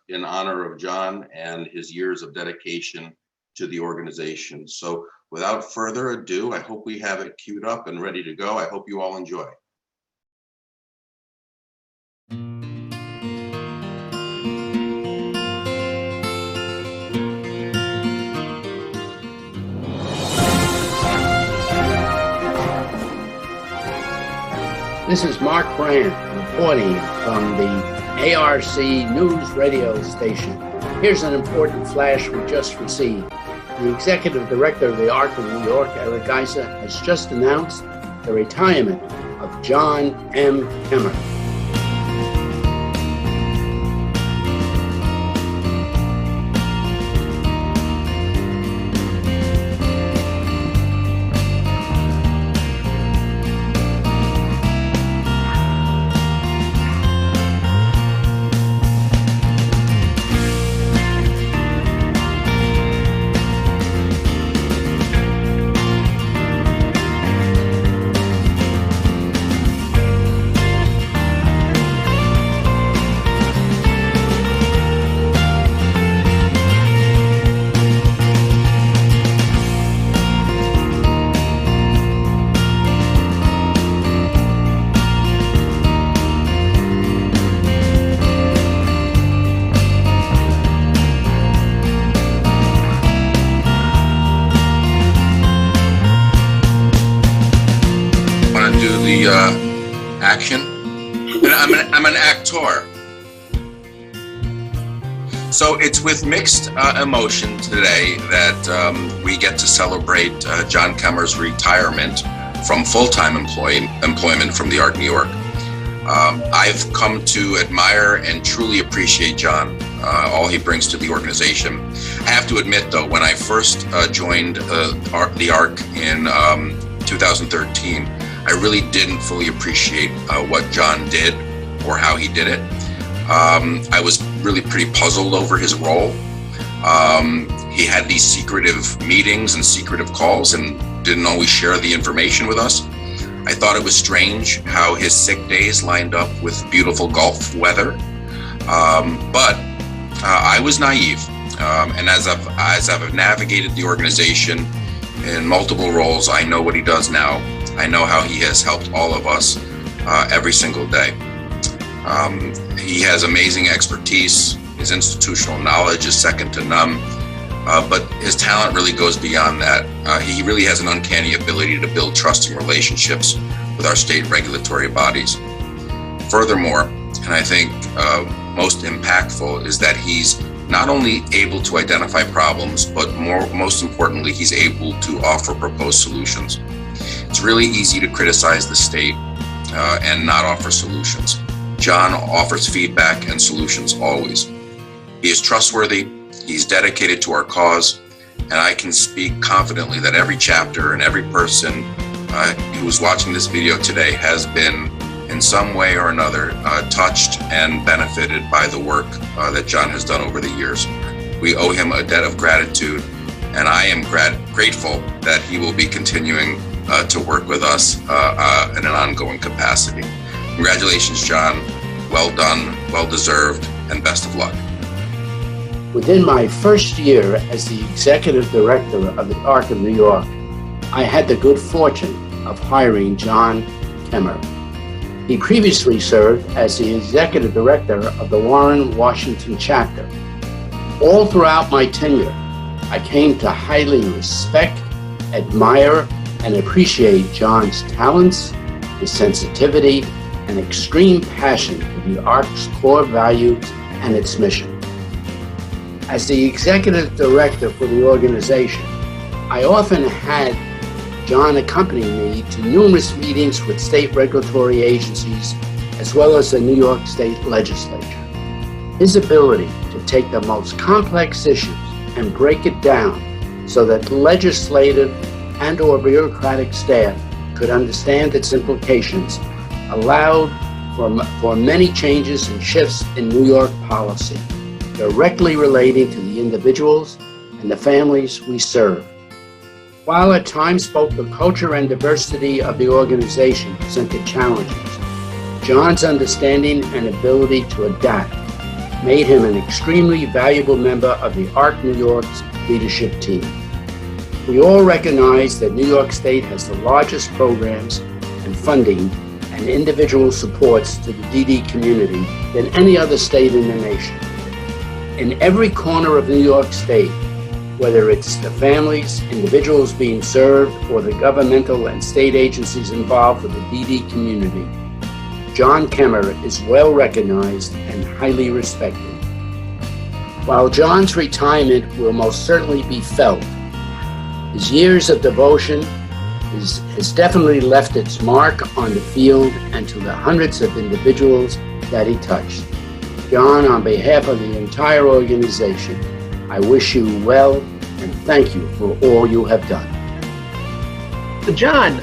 in honor of John and his years of dedication to the organization. So without further ado, I hope we have it queued up and ready to go. I hope you all enjoy. This is Mark Brand reporting from the ARC News radio station. Here's an important flash we just received. The executive director of the ARC of New York, Eric Geisa, has just announced the retirement of John M. Kemmer. do the action. And I'm an actor. So it's with mixed emotion today that we get to celebrate John Kemmer's retirement from full-time employment from the ARC New York. I've come to admire and truly appreciate John, all he brings to the organization. I have to admit, though, when I first joined the ARC in 2013, I really didn't fully appreciate what John did or how he did it. I was really pretty puzzled over his role. He had these secretive meetings and secretive calls and didn't always share the information with us. I thought it was strange how his sick days lined up with beautiful Gulf weather. But I was naive. And as I've navigated the organization in multiple roles, I know what he does now. I know how he has helped all of us every single day. He has amazing expertise. His institutional knowledge is second to none. But his talent really goes beyond that. He really has an uncanny ability to build trusting relationships with our state regulatory bodies. Furthermore, and I think most impactful, is that he's not only able to identify problems, but most importantly, he's able to offer proposed solutions. It's really easy to criticize the state and not offer solutions. John offers feedback and solutions always. He is trustworthy, he's dedicated to our cause, and I can speak confidently that every chapter and every person who's watching this video today has been in some way or another touched and benefited by the work that John has done over the years. We owe him a debt of gratitude, and I am grateful that he will be continuing to work with us in an ongoing capacity. Congratulations, John. Well done, well deserved, and best of luck. Within my first year as the executive director of the ARC of New York, I had the good fortune of hiring John Kemmer. He previously served as the executive director of the Warren, Washington chapter. All throughout my tenure, I came to highly respect, admire, and appreciate John's talents, his sensitivity, and extreme passion for the ARC's core values and its mission. As the executive director for the organization, I often had John accompany me to numerous meetings with state regulatory agencies, as well as the New York State Legislature. His ability to take the most complex issues and break it down so that legislative and/or bureaucratic staff could understand its implications allowed for many changes and shifts in New York policy, directly relating to the individuals and the families we serve. While at times both the culture and diversity of the organization presented challenges, John's understanding and ability to adapt made him an extremely valuable member of the ARC New York's leadership team. We all recognize that New York State has the largest programs and funding and individual supports to the DD community than any other state in the nation. In every corner of New York State, whether it's the families, individuals being served, or the governmental and state agencies involved with the DD community, John Kemmer is well recognized and highly respected. While John's retirement will most certainly be felt, his years of devotion has definitely left its mark on the field and to the hundreds of individuals that he touched. John, on behalf of the entire organization, I wish you well and thank you for all you have done. John,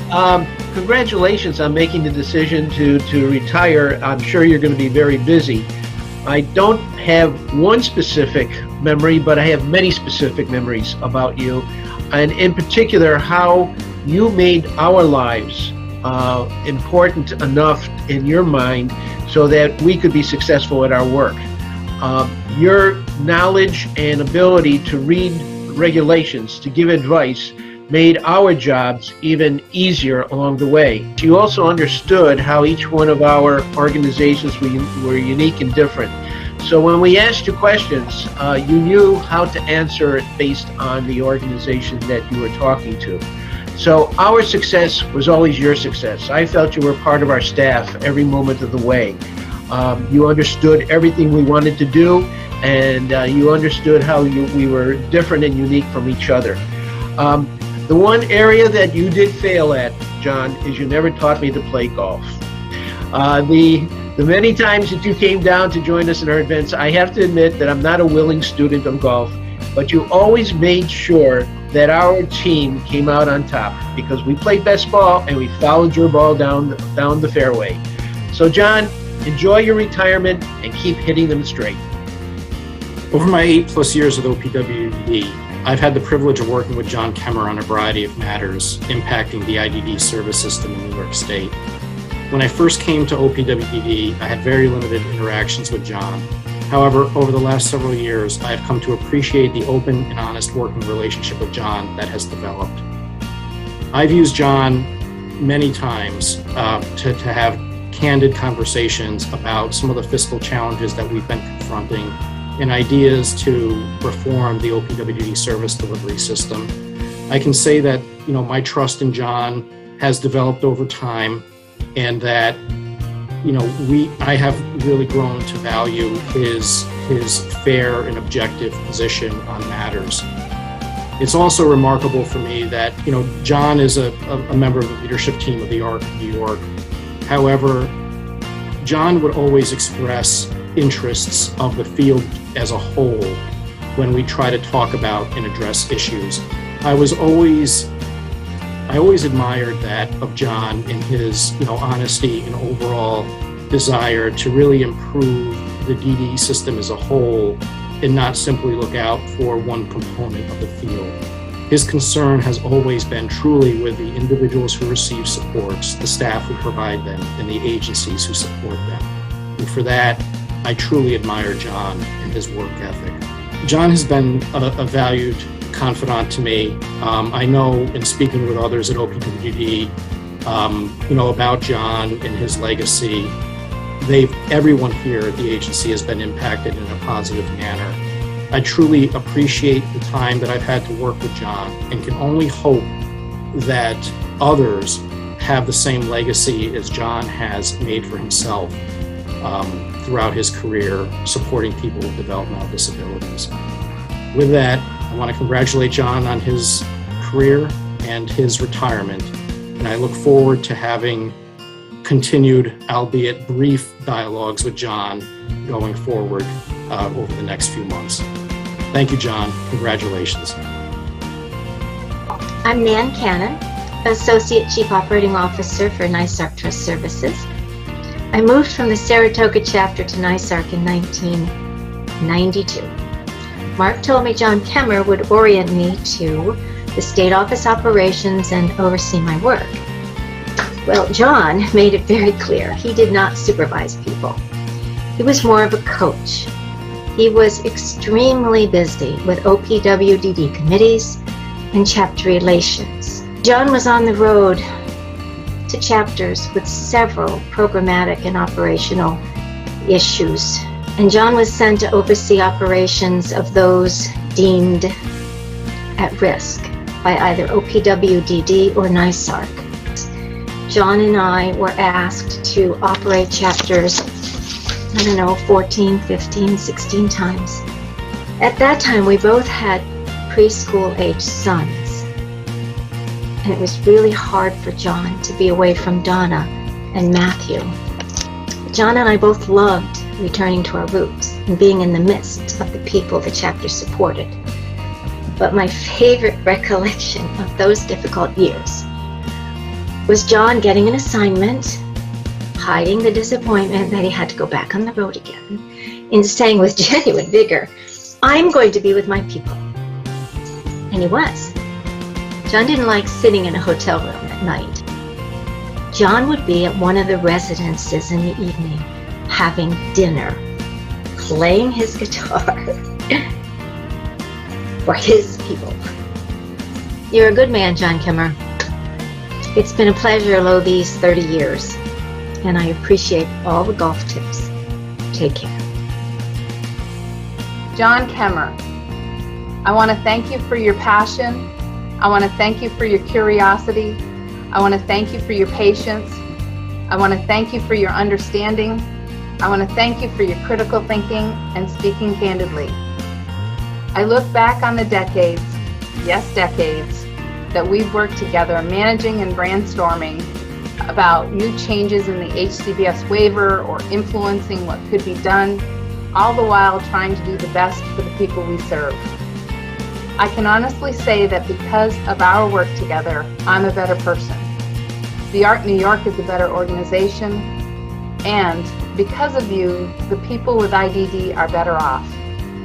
congratulations on making the decision to retire. I'm sure you're going to be very busy. I don't have one specific memory, but I have many specific memories about you, and in particular, how you made our lives important enough in your mind so that we could be successful at our work. Your knowledge and ability to read regulations, to give advice, made our jobs even easier along the way. You also understood how each one of our organizations were unique and different. So when we asked you questions, you knew how to answer it based on the organization that you were talking to. So our success was always your success. I felt you were part of our staff every moment of the way. You understood everything we wanted to do, and you understood how we were different and unique from each other. The one area that you did fail at, John, is you never taught me to play golf. The many times that you came down to join us in our events, I have to admit that I'm not a willing student of golf, but you always made sure that our team came out on top because we played best ball and we followed your ball down the fairway. So John, enjoy your retirement and keep hitting them straight. Over my 8+ years with OPWDD, I've had the privilege of working with John Kemmer on a variety of matters impacting the IDD service system in New York State. When I first came to OPWDD, I had very limited interactions with John. However, over the last several years, I have come to appreciate the open and honest working relationship with John that has developed. I've used John many times to have candid conversations about some of the fiscal challenges that we've been confronting and ideas to reform the OPWDD service delivery system. I can say that, my trust in John has developed over time, and that, I have really grown to value his fair and objective position on matters. It's also remarkable for me that, John is a member of the leadership team of the ARC of New York. However, John would always express interests of the field as a whole when we try to talk about and address issues. I always admired that of John in his, honesty and overall desire to really improve the DD system as a whole and not simply look out for one component of the field. His concern has always been truly with the individuals who receive supports, the staff who provide them, and the agencies who support them. And for that, I truly admire John and his work ethic. John has been a valued confidant to me. I know in speaking with others at OPWDD, about John and his legacy, everyone here at the agency has been impacted in a positive manner. I truly appreciate the time that I've had to work with John and can only hope that others have the same legacy as John has made for himself throughout his career supporting people with developmental disabilities. With that, I want to congratulate John on his career and his retirement, and I look forward to having continued, albeit brief, dialogues with John going forward over the next few months. Thank you, John. Congratulations. I'm Nan Cannon, Associate Chief Operating Officer for NYSARC Trust Services. I moved from the Saratoga chapter to NYSARC in 1992. Mark told me John Kemmer would orient me to the state office operations and oversee my work. Well, John made it very clear he did not supervise people. He was more of a coach. He was extremely busy with OPWDD committees and chapter relations. John was on the road to chapters with several programmatic and operational issues, and John was sent to oversee operations of those deemed at risk by either OPWDD or NYSARC. John and I were asked to operate chapters, 14, 15, 16 times. At that time, we both had preschool-age sons, and it was really hard for John to be away from Donna and Matthew. John and I both loved returning to our roots and being in the midst of the people the chapter supported. But my favorite recollection of those difficult years was John getting an assignment, hiding the disappointment that he had to go back on the road again, and saying with genuine vigor, "I'm going to be with my people." And he was. John didn't like sitting in a hotel room at night. John would be at one of the residences in the evening, having dinner, playing his guitar for his people. You're a good man, John Kemmer. It's been a pleasure, Lo, these 30 years, and I appreciate all the golf tips. Take care. John Kemmer, I want to thank you for your passion I want to thank you for your curiosity. I want to thank you for your patience. I want to thank you for your understanding. I want to thank you for your critical thinking and speaking candidly. I look back on the decades, yes, decades, that we've worked together managing and brainstorming about new changes in the HCBS waiver or influencing what could be done, all the while trying to do the best for the people we serve. I can honestly say that because of our work together, I'm a better person. The ARC New York is a better organization, and because of you, the people with IDD are better off.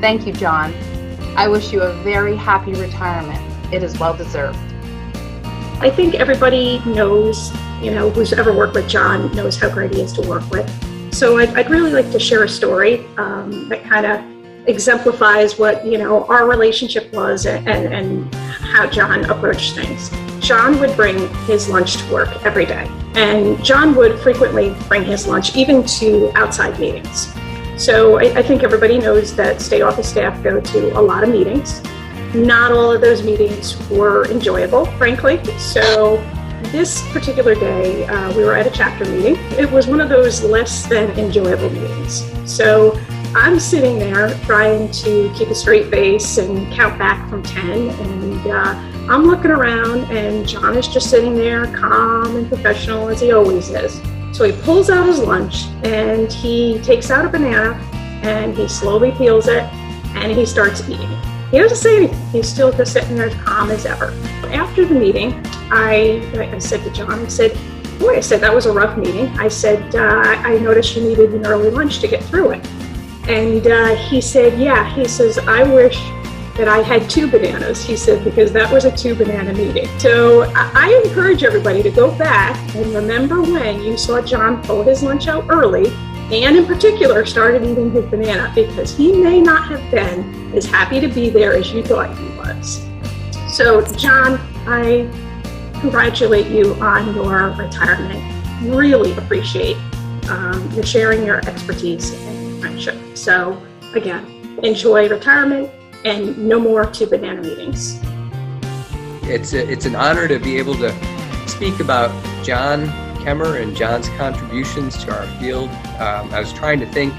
Thank you, John. I wish you a very happy retirement. It is well deserved. I think everybody knows, who's ever worked with John knows how great he is to work with. So I'd really like to share a story that kind of exemplifies what, our relationship was and how John approached things. John would bring his lunch to work every day, and John would frequently bring his lunch even to outside meetings. So I think everybody knows that state office staff go to a lot of meetings. Not all of those meetings were enjoyable, frankly. So this particular day, we were at a chapter meeting. It was one of those less than enjoyable meetings. So I'm sitting there trying to keep a straight face and count back from 10, and I'm looking around, and John is just sitting there calm and professional as he always is. So he pulls out his lunch and he takes out a banana and he slowly peels it and he starts eating it. He doesn't say anything. He's still just sitting there as calm as ever. After the meeting, I said to John, I said, boy, I said, that was a rough meeting. I said, I noticed you needed an early lunch to get through it. And he said, yeah, he says, I wish that I had 2 bananas, he said, because that was a 2-banana meeting. So I encourage everybody to go back and remember when you saw John pull his lunch out early, and in particular started eating his banana, because he may not have been as happy to be there as you thought he was. So John, I congratulate you on your retirement. Really appreciate your sharing your expertise and friendship. So again, enjoy retirement and no more 2-banana meetings. It's an honor to be able to speak about John Kemmer and John's contributions to our field. I was trying to think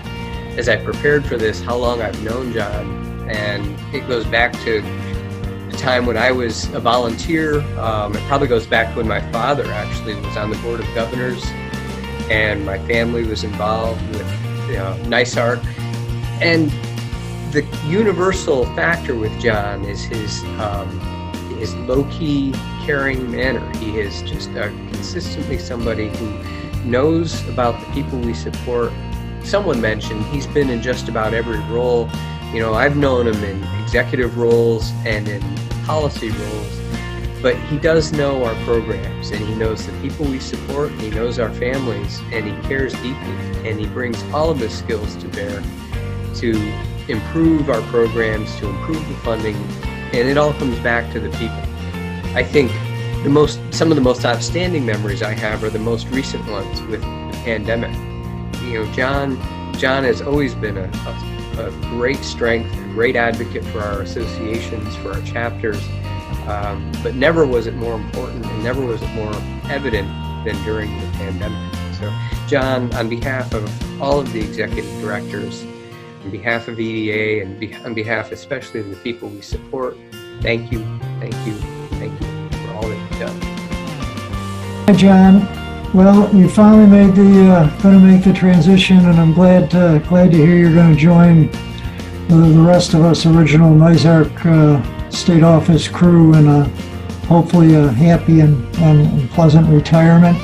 as I prepared for this how long I've known John, and it goes back to the time when I was a volunteer. It probably goes back to when my father actually was on the Board of Governors and my family was involved with NYSARC. And the universal factor with John is his low-key, caring manner. He is just consistently somebody who knows about the people we support. Someone mentioned he's been in just about every role. I've known him in executive roles and in policy roles, but he does know our programs, and he knows the people we support, and he knows our families, and he cares deeply, and he brings all of his skills to bear to improve our programs, to improve the funding, and it all comes back to the people. I think some of the most outstanding memories I have are the most recent ones with the pandemic. John has always been a great strength, a great advocate for our associations, for our chapters, but never was it more important and never was it more evident than during the pandemic. So John, on behalf of all of the executive directors, on behalf of EDA, and on behalf especially of the people we support, thank you, thank you, thank you for all that you've done. Hi, John. Well, you finally going to make the transition, and I'm glad to hear you're going to join the rest of us original NYSARC state office crew in hopefully a happy and pleasant retirement.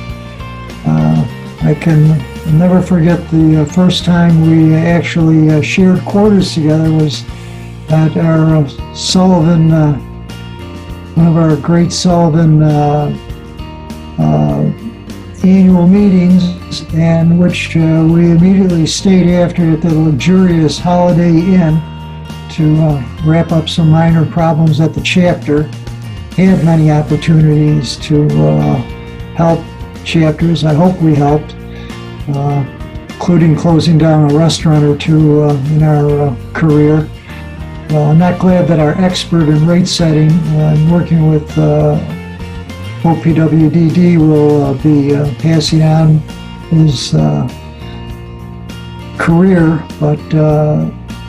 I can never forget the first time we actually shared quarters together was at our Sullivan, one of our great Sullivan annual meetings, and which we immediately stayed after at the luxurious Holiday Inn to wrap up some minor problems at the chapter. Had many opportunities to help chapters. I hope we helped, including closing down a restaurant or two in our career. Well, I'm not glad that our expert in rate setting, working with OPWDD, will be passing on his career, but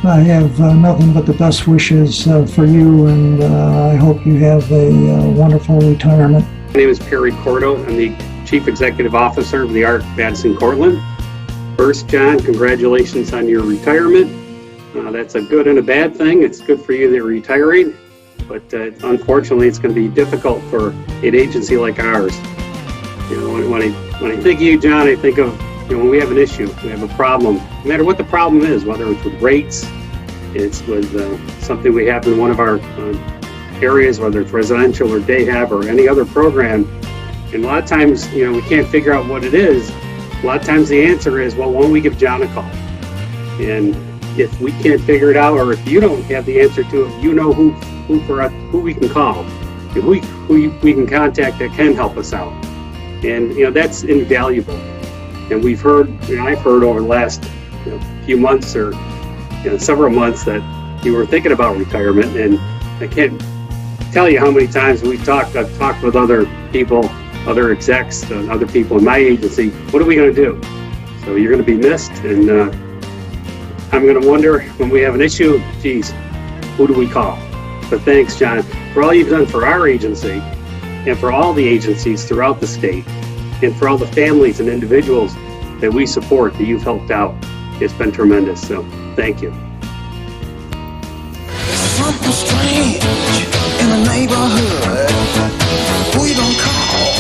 I have nothing but the best wishes for you, and I hope you have a wonderful retirement. My name is Perry Cordo. I'm the Chief Executive Officer of the ARC Madison Cortland. First, John, congratulations on your retirement. That's a good and a bad thing. It's good for you that you're retiring, but unfortunately, it's going to be difficult for an agency like ours. You know, when I think of you, John, I think of, you know, when we have an issue, we have a problem, no matter what the problem is, whether it's with rates, it's with something we have in one of our areas, whether it's residential or day hab or any other program. And a lot of times, you know, we can't figure out what it is. A lot of times the answer is, well, why don't we give John a call? And if we can't figure it out, or if you don't have the answer to it, you know who we can call, who we can contact that can help us out. And, you know, that's invaluable. And we've heard, you know, I've heard over the last few months or several months that you were thinking about retirement. And I can't tell you how many times I've talked with other people, other execs, other people in my agency. What are we going to do? So you're going to be missed, and I'm going to wonder when we have an issue, geez, who do we call? But thanks, John, for all you've done for our agency and for all the agencies throughout the state, and for all the families and individuals that we support, that you've helped out. It's been tremendous, so thank you. Something strange in the neighborhood. Who you gonna call?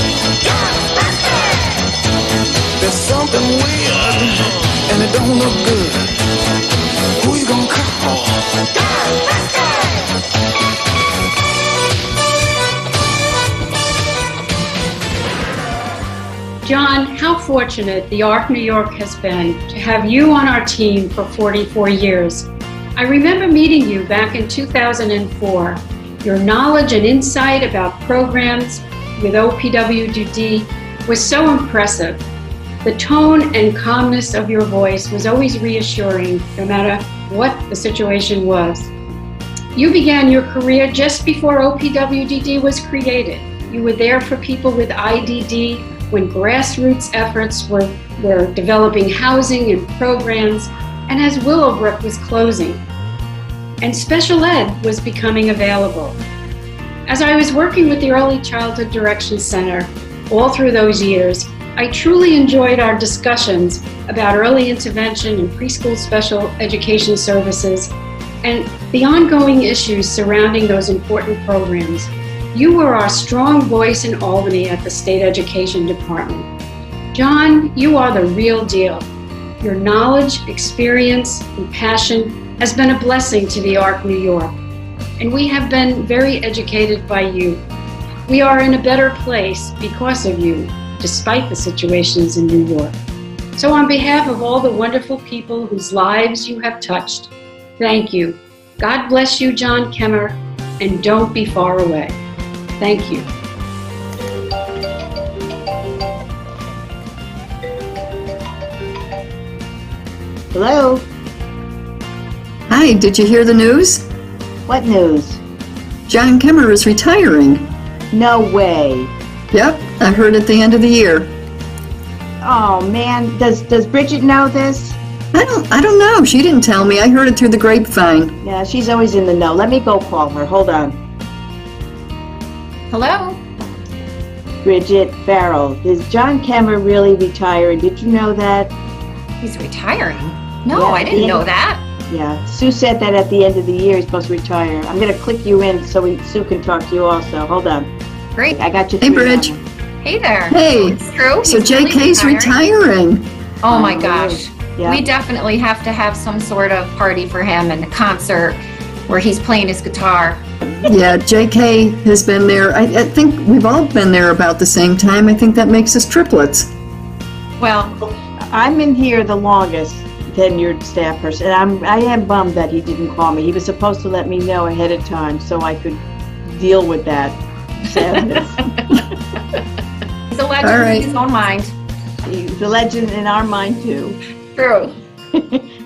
There's something weird and it don't look good. Who you gonna call? John, how fortunate the ARC New York has been to have you on our team for 44 years. I remember meeting you back in 2004. Your knowledge and insight about programs with OPWDD was so impressive. The tone and calmness of your voice was always reassuring, no matter what the situation was. You began your career just before OPWDD was created. You were there for people with IDD when grassroots efforts were developing housing and programs, and as Willowbrook was closing, and special ed was becoming available. As I was working with the Early Childhood Direction Center all through those years, I truly enjoyed our discussions about early intervention and preschool special education services and the ongoing issues surrounding those important programs. You were our strong voice in Albany at the State Education Department. John, you are the real deal. Your knowledge, experience, and passion has been a blessing to the ARC New York, and we have been very educated by you. We are in a better place because of you, despite the situations in New York. So on behalf of all the wonderful people whose lives you have touched, thank you. God bless you, John Kemmer, and don't be far away. Thank you. Hello? Hi, did you hear the news? What news? John Kemmer is retiring. No way. Yep, I heard at the end of the year. Oh man, does Bridget know this? I don't know. She didn't tell me. I heard it through the grapevine. Yeah, she's always in the know. Let me go call her. Hold on. Hello? Bridget Farrell, is John Kemmer really retiring? Did you know that? He's retiring? No, Yeah, I didn't know that. Yeah, Sue said that at the end of the year he's supposed to retire. I'm going to click you in so Sue can talk to you also. Hold on. Great. I got you. Hey, Bridge. Hey there. Hey. It's true. So He's really JK's retiring. Oh my gosh. Yeah. We definitely have to have some sort of party for him and a concert where he's playing his guitar. Yeah, JK has been there. I think we've all been there about the same time. I think that makes us triplets. Well, I'm in here the longest tenured staff person, and I am bummed that he didn't call me. He was supposed to let me know ahead of time so I could deal with that sadness. He's a legend All right. in his own mind. He's a legend in our mind too. True.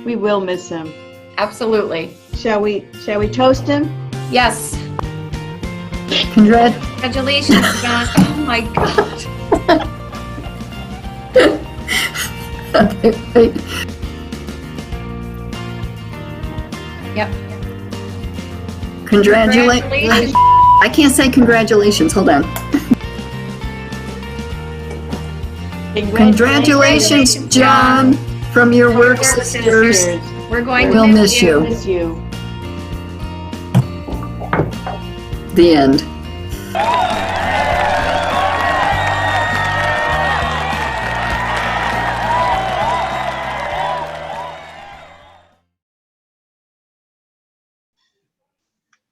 We will miss him. Absolutely. Shall we toast him? Yes. Congratulations, John. Oh my God. Okay, wait. Yep. Congratulations. I can't say congratulations. Hold on. Congratulations, John, from your work sisters. We're going We'll to miss you. Miss you. The end.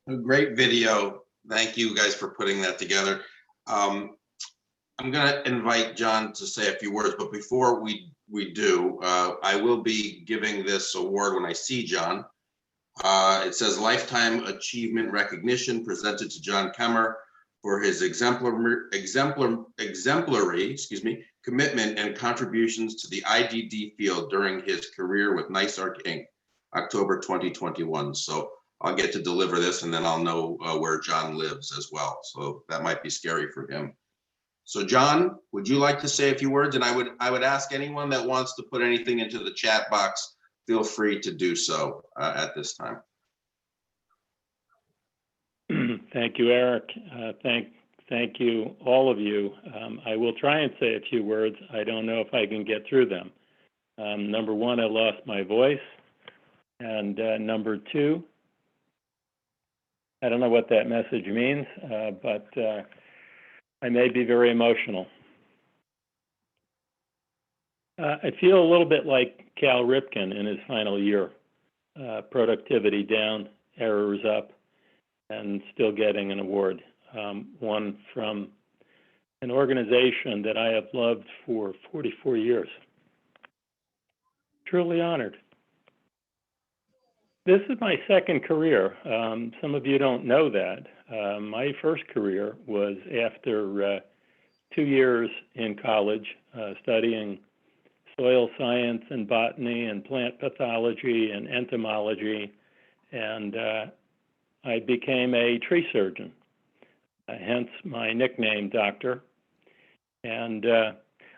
A great video. Thank you guys for putting that together. I'm going to invite John to say a few words, but before we do, I will be giving this award when I see John. It says Lifetime Achievement Recognition presented to John Kemmer for his exemplary commitment and contributions to the IDD field during his career with NYSARC Inc., October 2021. So I'll get to deliver this and then I'll know where John lives as well. So that might be scary for him. So John, would you like to say a few words? And I would ask anyone that wants to put anything into the chat box, feel free to do so at this time. Thank you, Eric. Thank you, all of you. I will try and say a few words. I don't know if I can get through them. Number one, I lost my voice. And number two, I don't know what that message means, but I may be very emotional. I feel a little bit like Cal Ripken in his final year. Productivity down, errors up, and still getting an award. One from an organization that I have loved for 44 years. Truly honored. This is my second career. Some of you don't know that. My first career was after 2 years in college studying soil science and botany and plant pathology and entomology, and I became a tree surgeon, hence my nickname, Doctor. And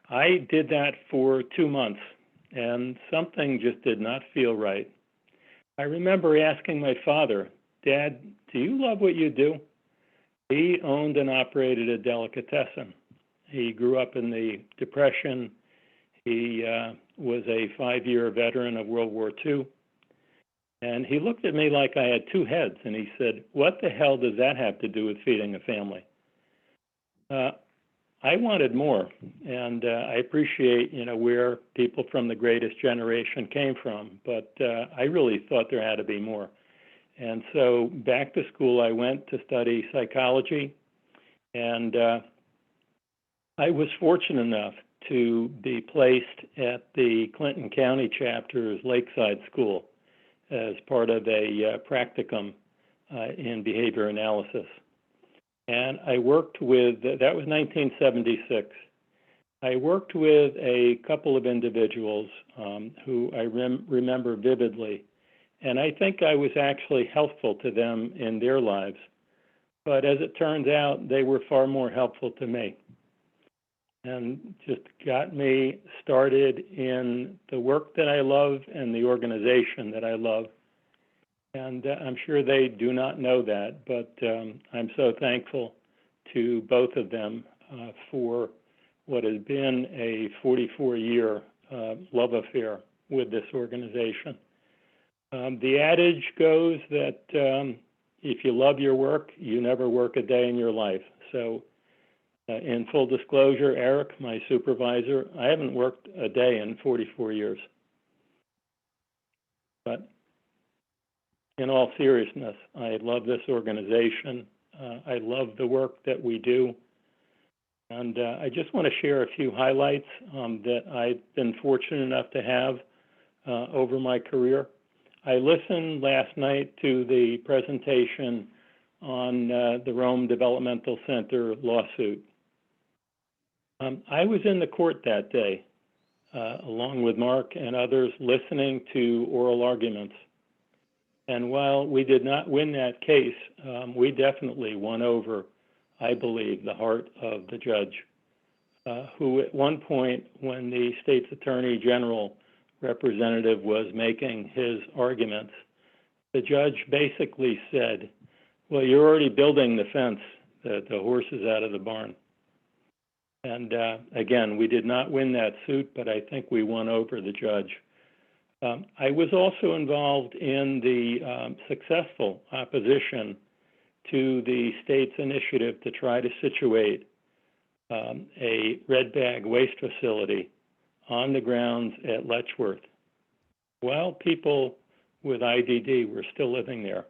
I did that for 2 months, and something just did not feel right. I remember asking my father, Dad, do you love what you do? He owned and operated a delicatessen. He grew up in the Depression. He was a 5-year veteran of World War II. And he looked at me like I had two heads, and he said, what the hell does that have to do with feeding a family? I wanted more, and I appreciate, where people from the greatest generation came from, but I really thought there had to be more. And so back to school, I went to study psychology, and I was fortunate enough to be placed at the Clinton County chapter's Lakeside School as part of a practicum in behavior analysis. And I worked with, that was 1976. I worked with a couple of individuals who I remember vividly. And I think I was actually helpful to them in their lives. But as it turns out, they were far more helpful to me. And just got me started in the work that I love and the organization that I love. And I'm sure they do not know that, but I'm so thankful to both of them for what has been a 44-year love affair with this organization. The adage goes that if you love your work, you never work a day in your life. So in full disclosure, Eric, my supervisor, I haven't worked a day in 44 years. But in all seriousness, I love this organization. I love the work that we do. And I just want to share a few highlights that I've been fortunate enough to have over my career. I listened last night to the presentation on the Rome Developmental Center lawsuit. I was in the court that day, along with Mark and others, listening to oral arguments. And while we did not win that case, we definitely won over, I believe, the heart of the judge, who at one point, when the state's attorney general representative was making his arguments, the judge basically said, well, you're already building the fence, the horse is out of the barn. And again, we did not win that suit, but I think we won over the judge. I was also involved in the successful opposition to the state's initiative to try to situate a red bag waste facility on the grounds at Letchworth. While people with IDD were still living there,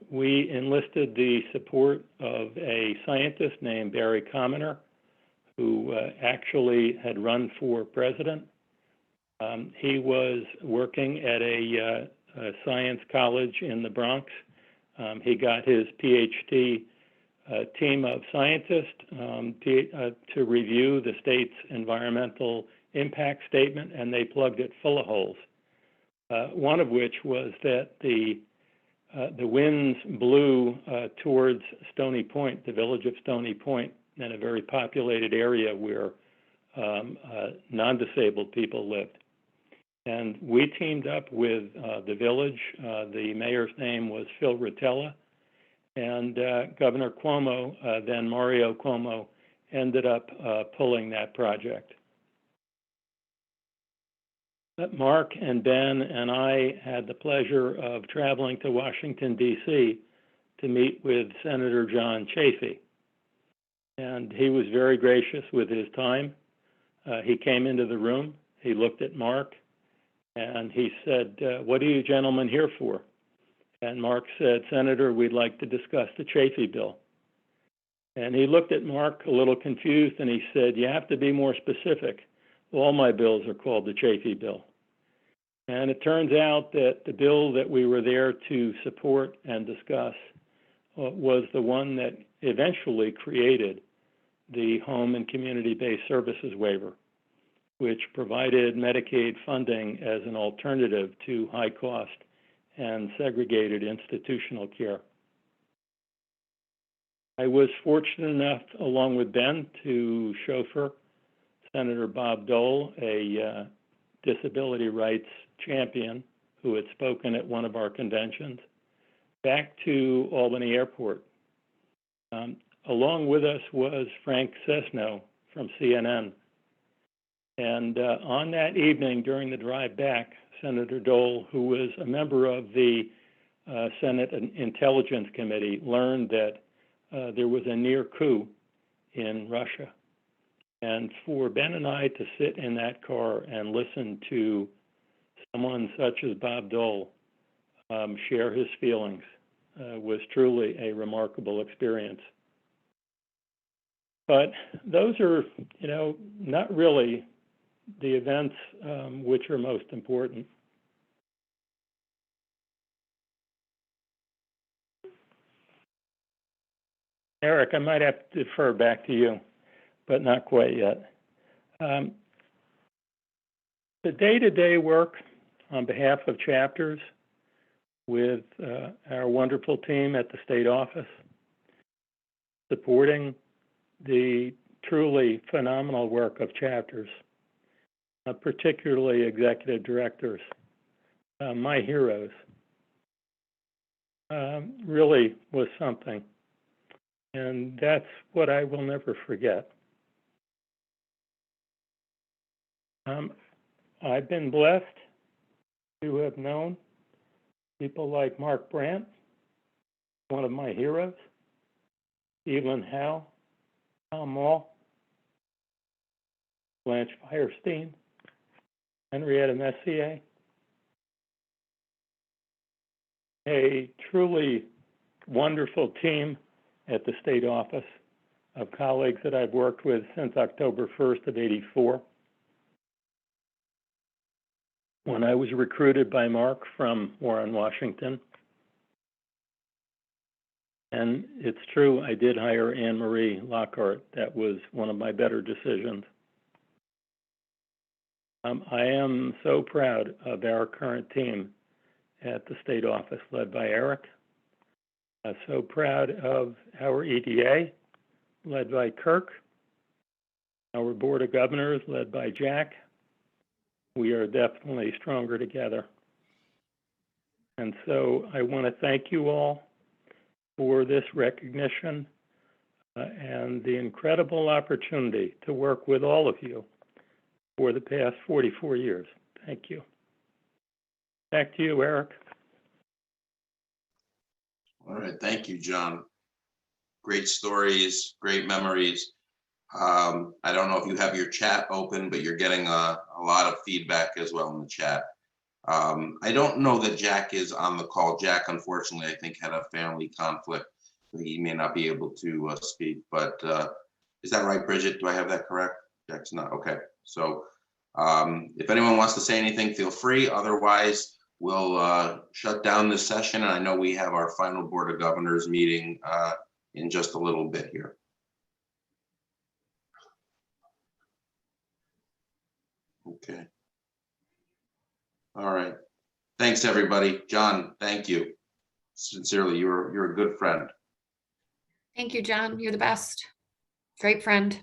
we enlisted the support of a scientist named Barry Commoner, who actually had run for president. He was working at a science college in the Bronx. He got his PhD team of scientists to review the state's environmental impact statement, and they plugged it full of holes. One of which was that the winds blew towards Stony Point, the village of Stony Point, in a very populated area where non-disabled people lived. And we teamed up with the village. The mayor's name was Phil Rotella, and Governor Cuomo, then Mario Cuomo, ended up pulling that project. But Mark and Ben and I had the pleasure of traveling to Washington, D.C. to meet with Senator John Chafee. And he was very gracious with his time. He came into the room, he looked at Mark, and he said, what are you gentlemen here for? And Mark said, Senator, we'd like to discuss the Chafee bill. And he looked at Mark a little confused, and he said, you have to be more specific. All my bills are called the Chafee bill. And it turns out that the bill that we were there to support and discuss was the one that eventually created the Home and Community-Based Services Waiver, which provided Medicaid funding as an alternative to high-cost and segregated institutional care. I was fortunate enough, along with Ben, to chauffeur Senator Bob Dole, a disability rights champion who had spoken at one of our conventions, back to Albany Airport. Along with us was Frank Sesno from CNN. And on that evening, during the drive back, Senator Dole, who was a member of the Senate Intelligence Committee, learned that there was a near coup in Russia. And for Ben and I to sit in that car and listen to someone such as Bob Dole share his feelings was truly a remarkable experience. But those are, not really the events which are most important. Eric, I might have to defer back to you, but not quite yet. The day-to-day work on behalf of chapters with our wonderful team at the state office, supporting the truly phenomenal work of chapters, particularly executive directors, my heroes, really was something. And that's what I will never forget. I've been blessed to have known people like Mark Brandt, one of my heroes, Evelyn Howe, Tom Mall, Blanche Firestein, Henrietta Messier, a truly wonderful team at the state office of colleagues that I've worked with since October 1st of '84. When I was recruited by Mark from Warren, Washington. And it's true, I did hire Anne Marie Lockhart. That was one of my better decisions. I am so proud of our current team at the state office led by Eric. So proud of our EDA led by Kirk, our Board of Governors led by Jack. We are definitely stronger together. And so I want to thank you all for this recognition and the incredible opportunity to work with all of you for the past 44 years. Thank you. Back to you, Eric. All right, thank you, John. Great stories, great memories. I don't know if you have your chat open, but you're getting a lot of feedback as well in the chat. I don't know that Jack is on the call. Jack, unfortunately, I think had a family conflict. He may not be able to speak, but is that right, Bridget? Do I have that correct? Jack's not, okay. So if anyone wants to say anything, feel free. Otherwise, we'll shut down this session. And I know we have our final Board of Governors meeting in just a little bit here. Okay. All right. Thanks, everybody. John, thank you. Sincerely, you're a good friend. Thank you, John. You're the best. Great friend.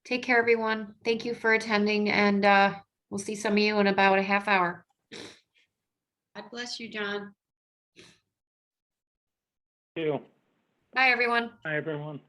Take care, everyone. Thank you for attending, and we'll see some of you in about a half hour. God bless you, John. Thank you. Bye, everyone. Bye, everyone.